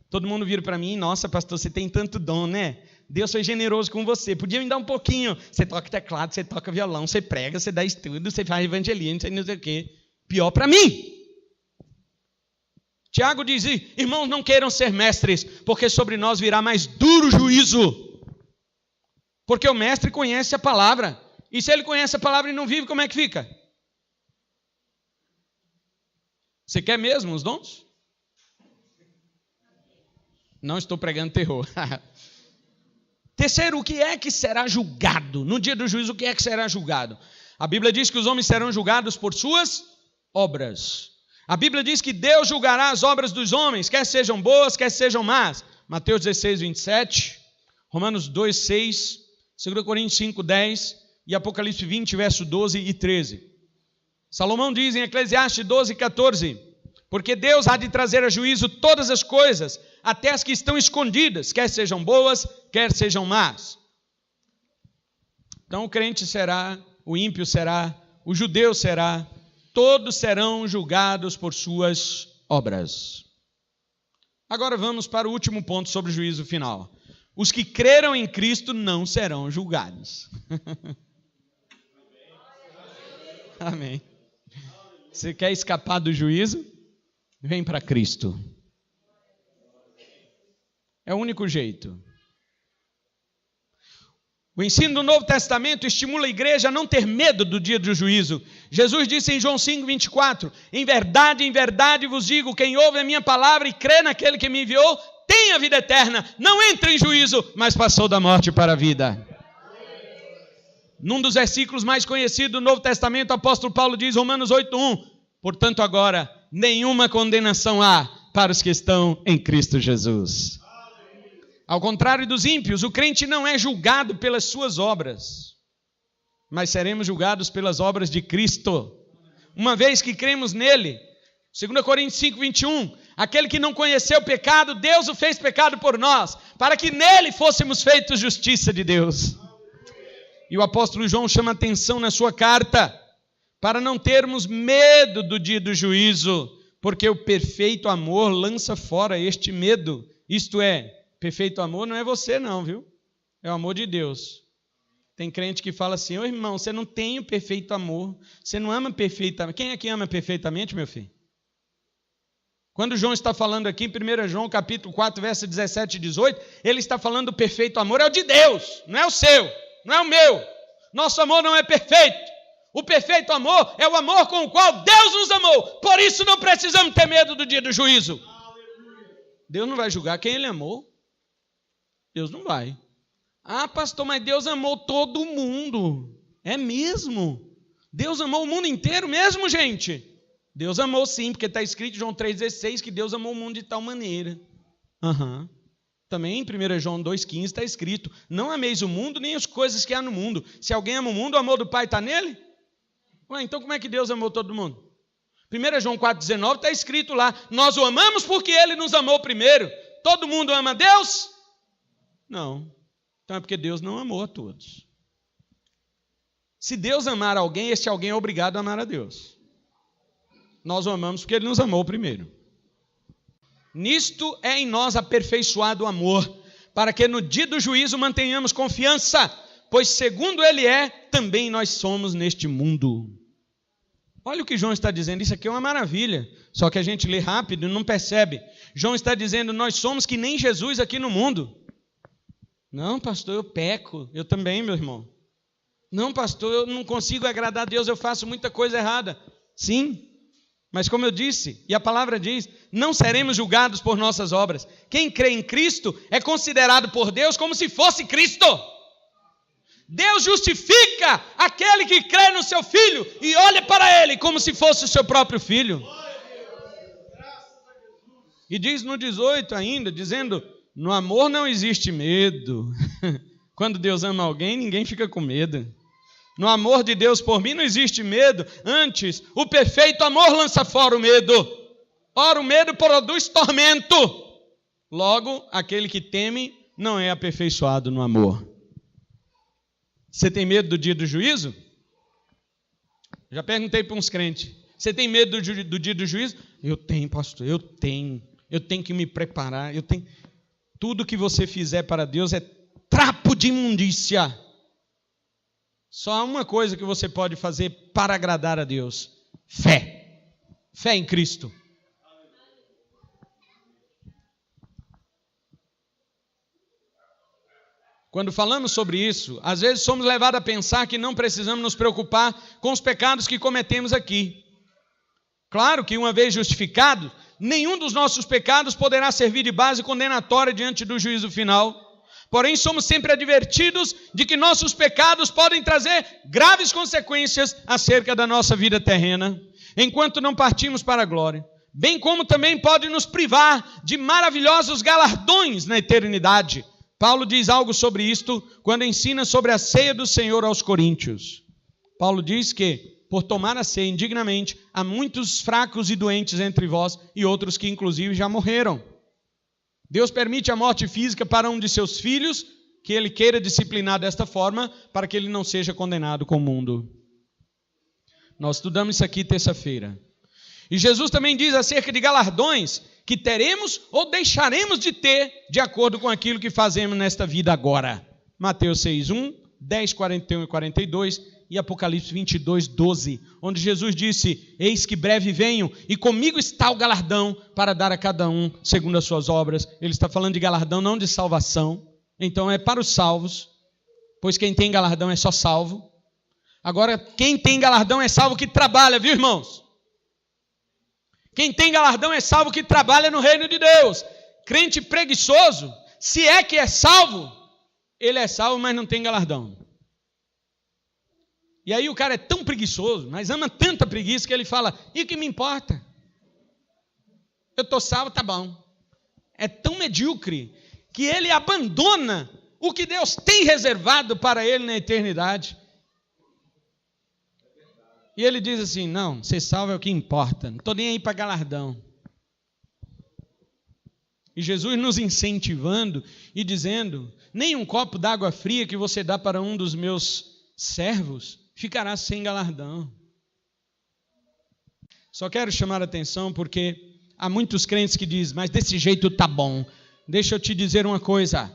Todo mundo vira para mim, nossa pastor, você tem tanto dom, né? Deus foi generoso com você, podia me dar um pouquinho. Você toca teclado, você toca violão, você prega, você dá estudo, você faz evangelismo, não sei o quê. Pior para mim. Tiago diz, irmãos, não queiram ser mestres, porque sobre nós virá mais duro juízo. Porque o mestre conhece a palavra. E se ele conhece a palavra e não vive, como é que fica? Você quer mesmo os dons? Não estou pregando terror. Terceiro, o que é que será julgado? No dia do juízo, o que é que será julgado? A Bíblia diz que os homens serão julgados por suas obras. A Bíblia diz que Deus julgará as obras dos homens, quer sejam boas, quer sejam más. Mateus 16, 27, Romanos 2, 6, 2 Coríntios 5, 10 e Apocalipse 20, verso 12 e 13. Salomão diz em Eclesiastes 12, 14, porque Deus há de trazer a juízo todas as coisas, até as que estão escondidas, quer sejam boas, quer sejam más. Então o crente será, o ímpio será, o judeu será, todos serão julgados por suas obras. Agora vamos para o último ponto sobre o juízo final. Os que creram em Cristo não serão julgados. Amém. Você quer escapar do juízo? Vem para Cristo. É o único jeito. O ensino do Novo Testamento estimula a igreja a não ter medo do dia do juízo. Jesus disse em João 5, 24, em verdade vos digo, quem ouve a minha palavra e crê naquele que me enviou, tem a vida eterna, não entra em juízo, mas passou da morte para a vida. Num dos versículos mais conhecidos do Novo Testamento, o apóstolo Paulo diz, Romanos 8:1, portanto agora, nenhuma condenação há para os que estão em Cristo Jesus. Ao contrário dos ímpios, o crente não é julgado pelas suas obras, mas seremos julgados pelas obras de Cristo. Uma vez que cremos nele, 2 Coríntios 5, 21, aquele que não conheceu o pecado, Deus o fez pecado por nós, para que nele fôssemos feitos justiça de Deus. E o apóstolo João chama atenção na sua carta, para não termos medo do dia do juízo, porque o perfeito amor lança fora este medo. Isto é, perfeito amor não é você não, viu? É o amor de Deus. Tem crente que fala assim, ô irmão, você não tem o perfeito amor, você não ama perfeitamente. Quem é que ama perfeitamente, meu filho? Quando João está falando aqui em 1 João capítulo 4, verso 17 e 18, ele está falando do perfeito amor, é o de Deus, não é o seu, não é o meu. Nosso amor não é perfeito. O perfeito amor é o amor com o qual Deus nos amou. Por isso não precisamos ter medo do dia do juízo. Deus não vai julgar quem ele amou. Deus não vai. Ah, pastor, mas Deus amou todo mundo. É mesmo? Deus amou o mundo inteiro mesmo, gente? Deus amou sim, porque está escrito em João 3,16 que Deus amou o mundo de tal maneira. Também em 1 João 2,15 está escrito, não ameis o mundo nem as coisas que há no mundo. Se alguém ama o mundo, o amor do Pai está nele? Ué, então como é que Deus amou todo mundo? 1 João 4,19 está escrito lá, nós o amamos porque ele nos amou primeiro. Todo mundo ama Deus? Não. Então é porque Deus não amou a todos. Se Deus amar alguém, esse alguém é obrigado a amar a Deus. Nós o amamos porque ele nos amou primeiro. Nisto é em nós aperfeiçoado o amor, para que no dia do juízo mantenhamos confiança, pois segundo ele é, também nós somos neste mundo. Olha o que João está dizendo, isso aqui é uma maravilha, só que a gente lê rápido e não percebe. João está dizendo, nós somos que nem Jesus aqui no mundo. Não, pastor, eu peco, eu também, meu irmão. Não, pastor, eu não consigo agradar a Deus, eu faço muita coisa errada. Sim, mas como eu disse, e a palavra diz, não seremos julgados por nossas obras. Quem crê em Cristo é considerado por Deus como se fosse Cristo. Deus justifica aquele que crê no seu Filho e olha para ele como se fosse o seu próprio filho. E diz no 18 ainda, dizendo, no amor não existe medo. Quando Deus ama alguém, ninguém fica com medo. No amor de Deus por mim não existe medo. Antes, o perfeito amor lança fora o medo. Ora, o medo produz tormento. Logo, aquele que teme não é aperfeiçoado no amor. Você tem medo do dia do juízo? Já perguntei para uns crentes. Você tem medo do dia do juízo? Eu tenho, pastor, eu tenho. Eu tenho que me preparar. Tudo que você fizer para Deus é trapo de imundícia. Só há uma coisa que você pode fazer para agradar a Deus: fé. Fé em Cristo. Quando falamos sobre isso, às vezes somos levados a pensar que não precisamos nos preocupar com os pecados que cometemos aqui. Claro que, uma vez justificados, nenhum dos nossos pecados poderá servir de base condenatória diante do juízo final. Porém, somos sempre advertidos de que nossos pecados podem trazer graves consequências acerca da nossa vida terrena, enquanto não partimos para a glória. Bem como também pode nos privar de maravilhosos galardões na eternidade. Paulo diz algo sobre isto quando ensina sobre a ceia do Senhor aos coríntios. Paulo diz que, por tomar a ceia indignamente, há muitos fracos e doentes entre vós e outros que inclusive já morreram. Deus permite a morte física para um de seus filhos, que ele queira disciplinar desta forma, para que ele não seja condenado com o mundo. Nós estudamos isso aqui terça-feira. E Jesus também diz acerca de galardões que teremos ou deixaremos de ter de acordo com aquilo que fazemos nesta vida agora. Mateus 6:1, 10, 41 e 42 e Apocalipse 22, 12, onde Jesus disse, eis que breve venho e comigo está o galardão para dar a cada um segundo as suas obras. Ele está falando de galardão, não de salvação. Então é para os salvos, pois quem tem galardão é só salvo. Agora, quem tem galardão é salvo que trabalha, viu, irmãos? Quem tem galardão é salvo que trabalha no reino de Deus. Crente preguiçoso, se é que é salvo, ele é salvo, mas não tem galardão. E aí o cara é tão preguiçoso, mas ama tanta preguiça que ele fala, e o que me importa? Eu estou salvo, tá bom. É tão medíocre que ele abandona o que Deus tem reservado para ele na eternidade. E ele diz assim, não, ser salvo é o que importa, não estou nem aí para galardão. E Jesus nos incentivando e dizendo, nem um copo d'água fria que você dá para um dos meus servos ficará sem galardão. Só quero chamar a atenção porque há muitos crentes que dizem, mas desse jeito tá bom. Deixa eu te dizer uma coisa,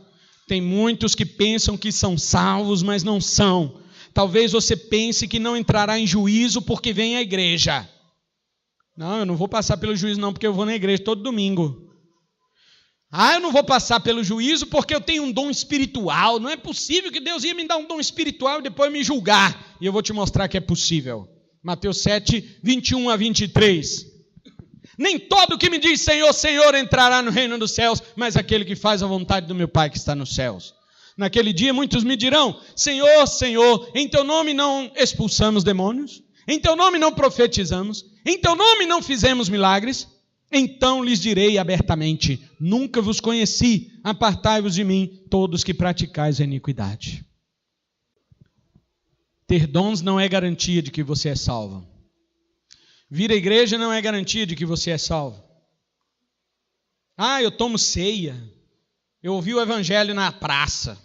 tem muitos que pensam que são salvos, mas não são. Talvez você pense que não entrará em juízo porque vem à igreja. Não, eu não vou passar pelo juízo não, porque eu vou na igreja todo domingo. Eu não vou passar pelo juízo porque eu tenho um dom espiritual. Não é possível que Deus ia me dar um dom espiritual e depois me julgar. E eu vou te mostrar que é possível. Mateus 7, 21 a 23. Nem todo que me diz Senhor, Senhor entrará no reino dos céus, mas aquele que faz a vontade do meu Pai que está nos céus. Naquele dia muitos me dirão, Senhor, Senhor, em teu nome não expulsamos demônios? Em teu nome não profetizamos? Em teu nome não fizemos milagres? Então lhes direi abertamente, nunca vos conheci, apartai-vos de mim, todos que praticais a iniquidade. Ter dons não é garantia de que você é salvo. Vir à igreja não é garantia de que você é salvo. Eu tomo ceia, eu ouvi o evangelho na praça.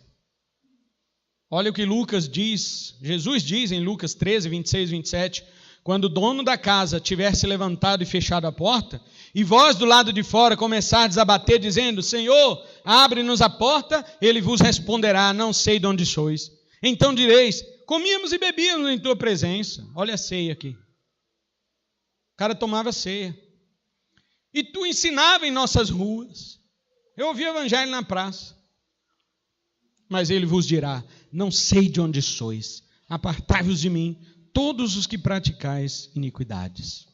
Olha o que Lucas diz, Jesus diz em Lucas 13, 26 e 27, quando o dono da casa tiver se levantado e fechado a porta, e vós do lado de fora começardes a bater, dizendo, Senhor, abre-nos a porta, ele vos responderá, não sei de onde sois. Então direis, comíamos e bebíamos em tua presença. Olha a ceia aqui. cara tomava ceia. E tu ensinava em nossas ruas. Eu ouvi o evangelho na praça. Mas ele vos dirá: não sei de onde sois, apartai-vos de mim, todos os que praticais iniquidades.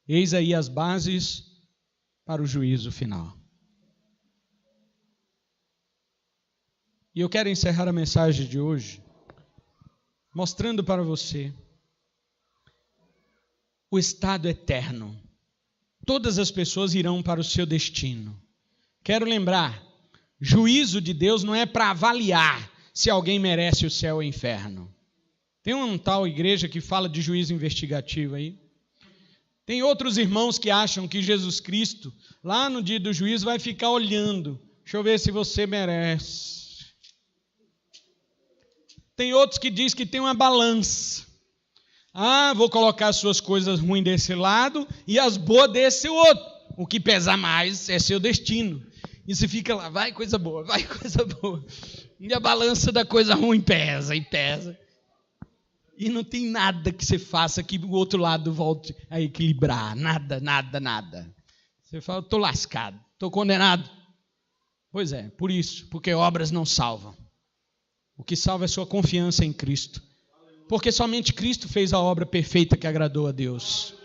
Eis aí as bases para o juízo final. E eu quero encerrar a mensagem de hoje mostrando para você o estado eterno. Todas as pessoas irão para o seu destino. Quero lembrar, juízo de Deus não é para avaliar se alguém merece o céu ou o inferno. Tem uma tal igreja que fala de juízo investigativo aí. Tem outros irmãos que acham que Jesus Cristo, lá no dia do juízo, vai ficar olhando. Deixa eu ver se você merece. Tem outros que dizem que tem uma balança. Vou colocar as suas coisas ruins desse lado e as boas desse outro. O que pesa mais é seu destino. E você fica lá, vai coisa boa, vai coisa boa. E a balança da coisa ruim pesa e pesa. E não tem nada que você faça que o outro lado volte a equilibrar. Nada, nada, nada. Você fala, estou lascado, estou condenado. Pois é, por isso, porque obras não salvam. O que salva é sua confiança em Cristo. Porque somente Cristo fez a obra perfeita que agradou a Deus.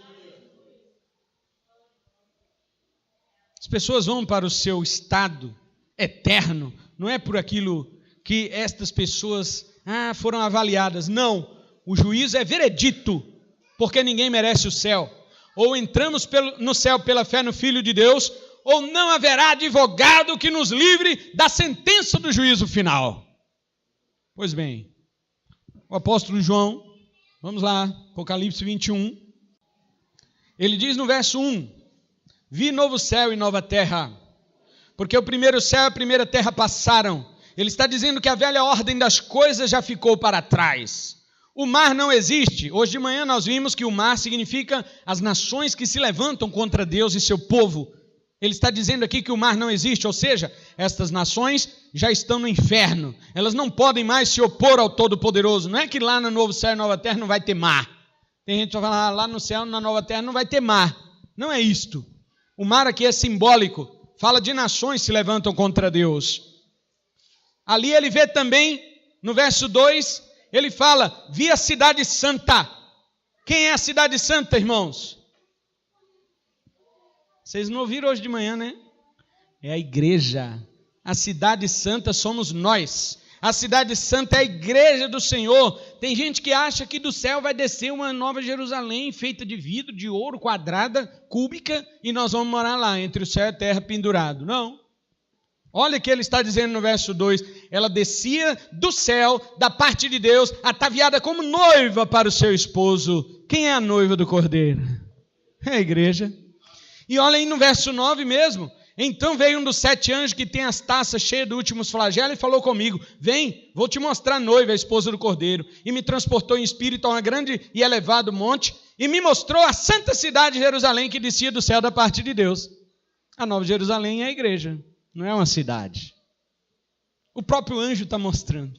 As pessoas vão para o seu estado eterno, não é por aquilo que estas pessoas foram avaliadas. Não, o juízo é veredito, porque ninguém merece o céu. Ou entramos no céu pela fé no Filho de Deus, ou não haverá advogado que nos livre da sentença do juízo final. Pois bem, o apóstolo João, vamos lá, Apocalipse 21, ele diz no verso 1, vi novo céu e nova terra, porque o primeiro céu e a primeira terra passaram. Ele está dizendo que a velha ordem das coisas já ficou para trás. O mar não existe. Hoje de manhã nós vimos que o mar significa as nações que se levantam contra Deus e seu povo. Ele está dizendo aqui que o mar não existe, ou seja, estas nações já estão no inferno. Elas não podem mais se opor ao Todo-Poderoso. Não é que lá no novo céu e nova terra não vai ter mar. Tem gente que vai falar, lá no céu e na nova terra não vai ter mar. Não é isto. O mar aqui é simbólico. Fala de nações que se levantam contra Deus. Ali ele vê também, no verso 2, ele fala, vi a cidade santa. Quem é a cidade santa, irmãos? Vocês não ouviram hoje de manhã, né? É a igreja. A cidade santa somos nós. A cidade santa é a igreja do Senhor. Tem gente que acha que do céu vai descer uma nova Jerusalém feita de vidro, de ouro, quadrada, cúbica, e nós vamos morar lá, entre o céu e a terra pendurado. Não. Olha o que ele está dizendo no verso 2. Ela descia do céu, da parte de Deus, ataviada como noiva para o seu esposo. Quem é a noiva do Cordeiro? É a igreja. E olha aí no verso 9 mesmo. Então veio um dos 7 anjos que tem as taças cheias dos últimos flagelos e falou comigo, vem, vou te mostrar a noiva, a esposa do Cordeiro. E me transportou em espírito a um grande e elevado monte e me mostrou a santa cidade de Jerusalém que descia do céu da parte de Deus. A Nova Jerusalém é a igreja, não é uma cidade. O próprio anjo está mostrando.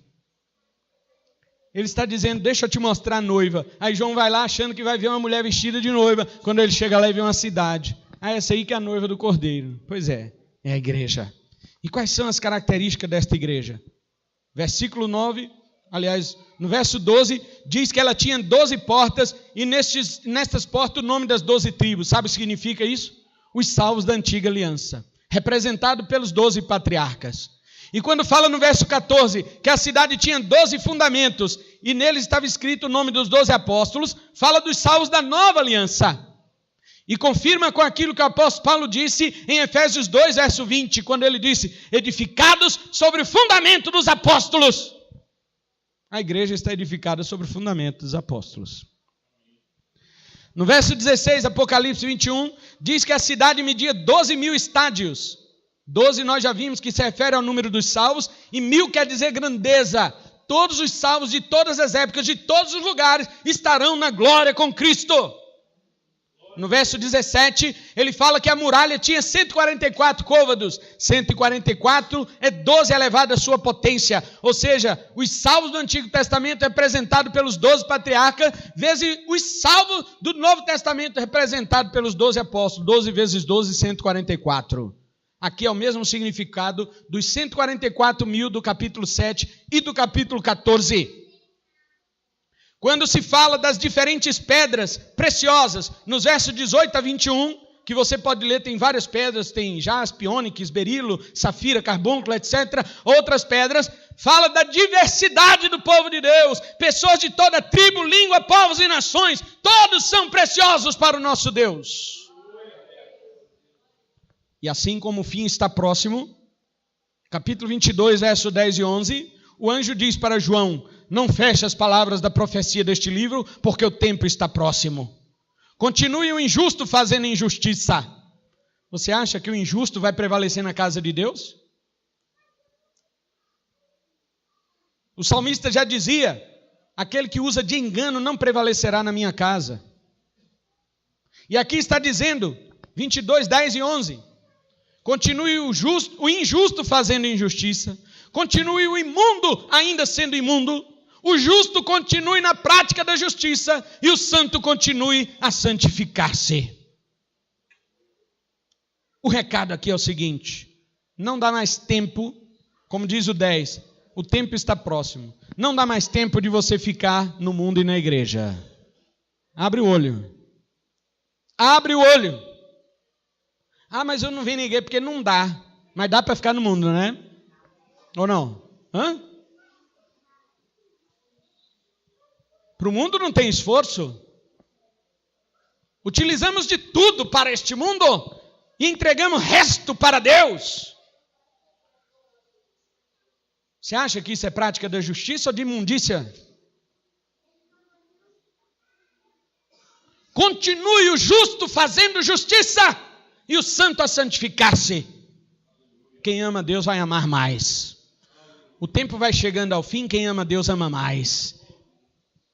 Ele está dizendo, deixa eu te mostrar a noiva. Aí João vai lá achando que vai ver uma mulher vestida de noiva. Quando ele chega lá e vê uma cidade. Essa aí que é a noiva do Cordeiro. Pois é a igreja. E quais são as características desta igreja? Versículo 9, aliás, no verso 12, diz que ela tinha 12 portas e nestas portas o nome das 12 tribos. Sabe o que significa isso? Os salvos da antiga aliança, representado pelos 12 patriarcas. E quando fala no verso 14 que a cidade tinha 12 fundamentos e neles estava escrito o nome dos 12 apóstolos, fala dos salvos da nova aliança. E confirma com aquilo que o apóstolo Paulo disse em Efésios 2, verso 20, quando ele disse, edificados sobre o fundamento dos apóstolos. A igreja está edificada sobre o fundamento dos apóstolos. No verso 16, Apocalipse 21, diz que a cidade media 12 mil estádios. 12 nós já vimos que se refere ao número dos salvos, e 1000 quer dizer grandeza. Todos os salvos de todas as épocas, de todos os lugares, estarão na glória com Cristo. No verso 17, ele fala que a muralha tinha 144 côvados. 144 é 12 elevado à sua potência. Ou seja, os salvos do Antigo Testamento representados pelos 12 patriarcas, vezes os salvos do Novo Testamento representados pelos 12 apóstolos. 12 vezes 12, 144. Aqui é o mesmo significado dos 144 mil do capítulo 7 e do capítulo 14. Quando se fala das diferentes pedras preciosas, nos versos 18 a 21, que você pode ler, tem várias pedras, tem jaspe, ônix, berilo, safira, carbúnculo, etc. Outras pedras, fala da diversidade do povo de Deus, pessoas de toda tribo, língua, povos e nações, todos são preciosos para o nosso Deus. E assim como o fim está próximo, capítulo 22, verso 10 e 11, o anjo diz para João: não feche as palavras da profecia deste livro, porque o tempo está próximo. Continue o injusto fazendo injustiça. Você acha que o injusto vai prevalecer na casa de Deus? O salmista já dizia: aquele que usa de engano não prevalecerá na minha casa. E aqui está dizendo, 22, 10 e 11, continue o injusto fazendo injustiça, continue o imundo ainda sendo imundo, o justo continue na prática da justiça e o santo continue a santificar-se. O recado aqui é o seguinte: não dá mais tempo, como diz o 10, o tempo está próximo. Não dá mais tempo de você ficar no mundo e na igreja. Abre o olho. Abre o olho. Ah, mas eu não venho na igreja porque não dá. Mas dá para ficar no mundo, né? Ou não? Hã? Para o mundo não tem esforço. Utilizamos de tudo para este mundo e entregamos o resto para Deus. Você acha que isso é prática da justiça ou de imundícia? Continue o justo fazendo justiça e o santo a santificar-se. Quem ama Deus vai amar mais. O tempo vai chegando ao fim, quem ama Deus ama mais.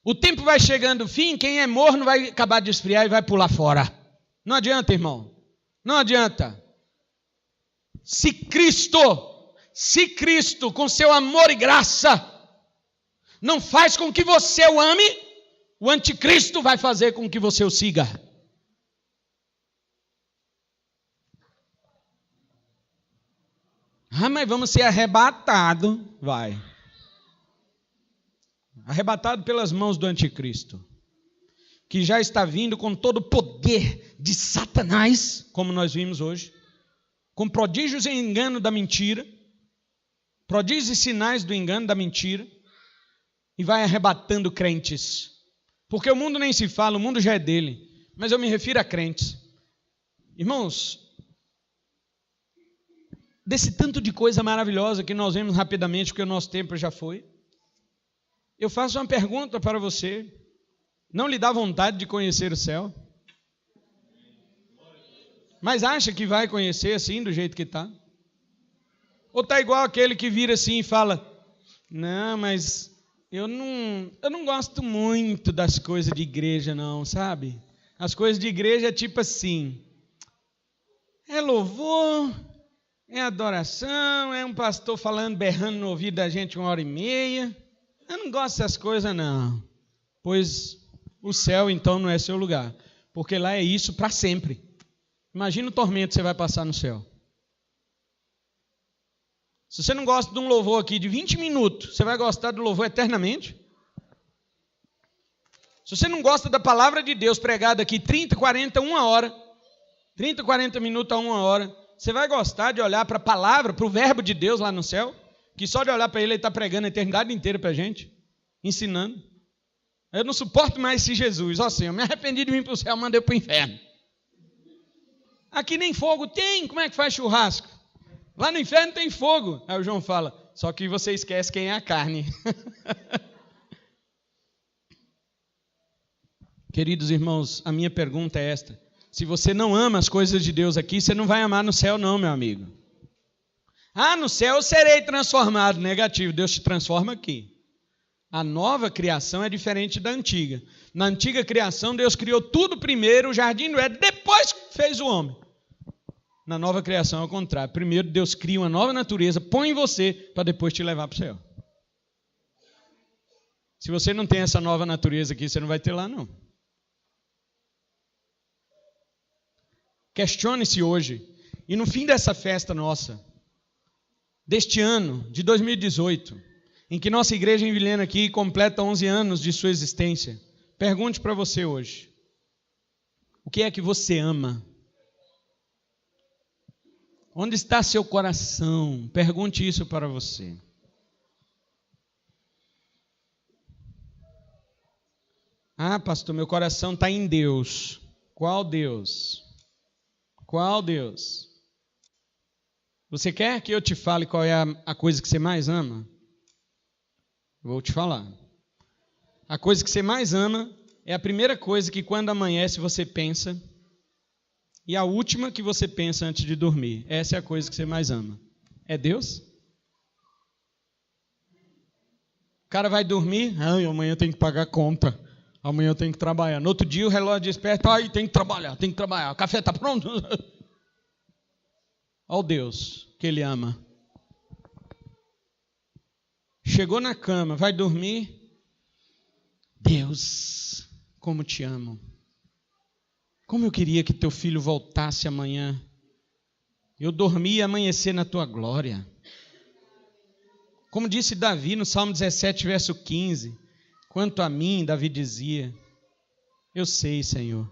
O tempo vai chegando ao fim, quem é morno vai acabar de esfriar e vai pular fora. Não adianta, irmão. Não adianta. Se Cristo, com seu amor e graça, não faz com que você o ame, o anticristo vai fazer com que você o siga. Ah, mas vamos ser arrebatados. Vai. Arrebatado pelas mãos do anticristo, que já está vindo com todo o poder de Satanás, como nós vimos hoje, com prodígios e engano da mentira, prodígios e sinais do engano da mentira, e vai arrebatando crentes. Porque o mundo nem se fala, o mundo já é dele, mas eu me refiro a crentes. Irmãos, desse tanto de coisa maravilhosa que nós vemos rapidamente, porque o nosso tempo já foi, eu faço uma pergunta para você: não lhe dá vontade de conhecer o céu? Mas acha que vai conhecer assim, do jeito que está? Ou está igual aquele que vira assim e fala: não, mas eu não gosto muito das coisas de igreja não, sabe? As coisas de igreja é tipo assim, é louvor, é adoração, é um pastor falando, berrando no ouvido da gente 1h30. Eu não gosto dessas coisas não. Pois o céu então não é seu lugar, porque lá é isso para sempre. Imagina o tormento que você vai passar no céu. Se você não gosta de um louvor aqui de 20 minutos, você vai gostar do louvor eternamente? Se você não gosta da palavra de Deus pregada aqui 30, 40, 1 hora, 30, 40 minutos a 1 hora, você vai gostar de olhar para a palavra, para o verbo de Deus lá no céu? Que só de olhar para ele está pregando a eternidade inteira para a gente, ensinando. Eu não suporto mais esse Jesus. Ó Senhor, me arrependi de vir para o céu, mandei para o inferno. Aqui nem fogo tem, como é que faz churrasco? Lá no inferno tem fogo. Aí o João fala: só que você esquece quem é a carne. Queridos irmãos, a minha pergunta é esta: se você não ama as coisas de Deus aqui, você não vai amar no céu não, meu amigo. Ah, no céu eu serei transformado. Negativo, Deus te transforma aqui. A nova criação é diferente da antiga. Na antiga criação, Deus criou tudo primeiro, o jardim do Éden, depois fez o homem. Na nova criação é o contrário. Primeiro Deus cria uma nova natureza, põe em você, para depois te levar para o céu. Se você não tem essa nova natureza aqui, você não vai ter lá, não. Questione-se hoje. E no fim dessa festa nossa, deste ano, de 2018, em que nossa igreja em Vilhena aqui completa 11 anos de sua existência, pergunte para você hoje, o que é que você ama? Onde está seu coração? Pergunte isso para você. Ah, pastor, meu coração está em Deus. Qual Deus? Qual Deus? Você quer que eu te fale qual é a coisa que você mais ama? Vou te falar. A coisa que você mais ama é a primeira coisa que quando amanhece você pensa, e a última que você pensa antes de dormir. Essa é a coisa que você mais ama. É Deus? O cara vai dormir, amanhã eu tenho que pagar a conta, amanhã eu tenho que trabalhar. No outro dia o relógio desperta, tem que trabalhar, o café está pronto. Olha o Deus que ele ama. Chegou na cama, vai dormir. Deus, como te amo. Como eu queria que teu filho voltasse amanhã. Eu dormi e amanhecer na tua glória. Como disse Davi no Salmo 17, verso 15. Quanto a mim, Davi dizia, eu sei, Senhor,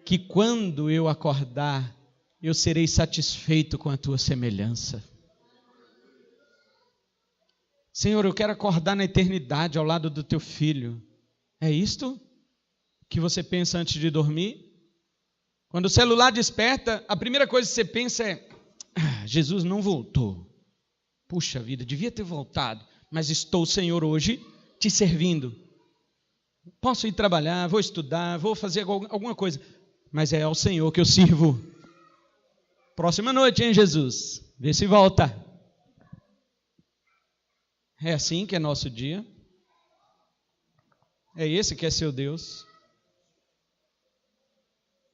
que quando eu acordar, eu serei satisfeito com a tua semelhança. Senhor, eu quero acordar na eternidade ao lado do teu filho. É isto que você pensa antes de dormir? Quando o celular desperta, a primeira coisa que você pensa é, Jesus não voltou. Puxa vida, devia ter voltado, mas estou, Senhor, hoje te servindo. Posso ir trabalhar, vou estudar, vou fazer alguma coisa, mas é ao Senhor que eu sirvo. Próxima noite, hein, Jesus? Vê se volta. É assim que é nosso dia? É esse que é seu Deus?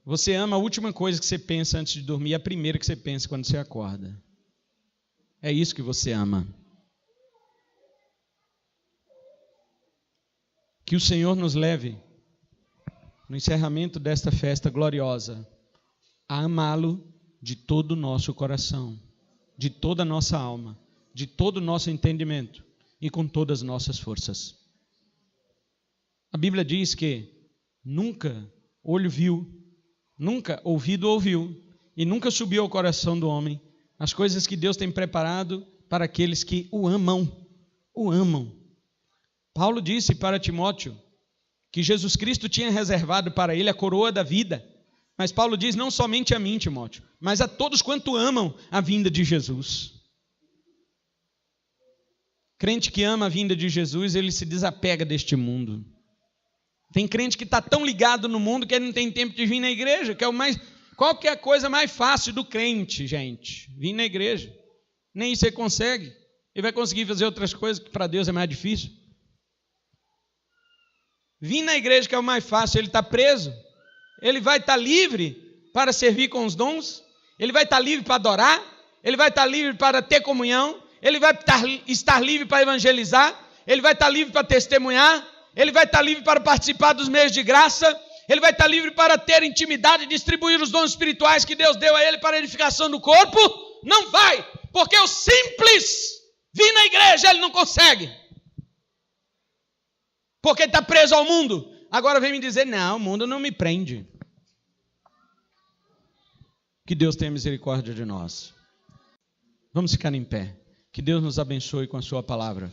Você ama a última coisa que você pensa antes de dormir, a primeira que você pensa quando você acorda. É isso que você ama. Que o Senhor nos leve, no encerramento desta festa gloriosa, a amá-lo de todo o nosso coração, de toda a nossa alma, de todo o nosso entendimento e com todas as nossas forças. A Bíblia diz que nunca olho viu, nunca ouvido ouviu e nunca subiu ao coração do homem as coisas que Deus tem preparado para aqueles que o amam, o amam. Paulo disse para Timóteo que Jesus Cristo tinha reservado para ele a coroa da vida, mas Paulo diz não somente a mim, Timóteo, mas a todos quanto amam a vinda de Jesus. Crente que ama a vinda de Jesus, ele se desapega deste mundo. Tem crente que está tão ligado no mundo que ele não tem tempo de vir na igreja, que é qual que é a coisa mais fácil do crente, gente? Vir na igreja. Nem isso ele consegue. Ele vai conseguir fazer outras coisas que para Deus é mais difícil. Vir na igreja que é o mais fácil, ele está preso. Ele vai estar livre para servir com os dons. Ele vai estar livre para adorar. Ele vai estar livre para ter comunhão. Ele vai estar livre para evangelizar. Ele vai estar livre para testemunhar. Ele vai estar livre para participar dos meios de graça. Ele vai estar livre para ter intimidade e distribuir os dons espirituais que Deus deu a ele para a edificação do corpo? Não vai, porque o simples vir na igreja ele não consegue. Porque está preso ao mundo. Agora vem me dizer, não, o mundo não me prende. Que Deus tenha misericórdia de nós. Vamos ficar em pé. Que Deus nos abençoe com a sua palavra.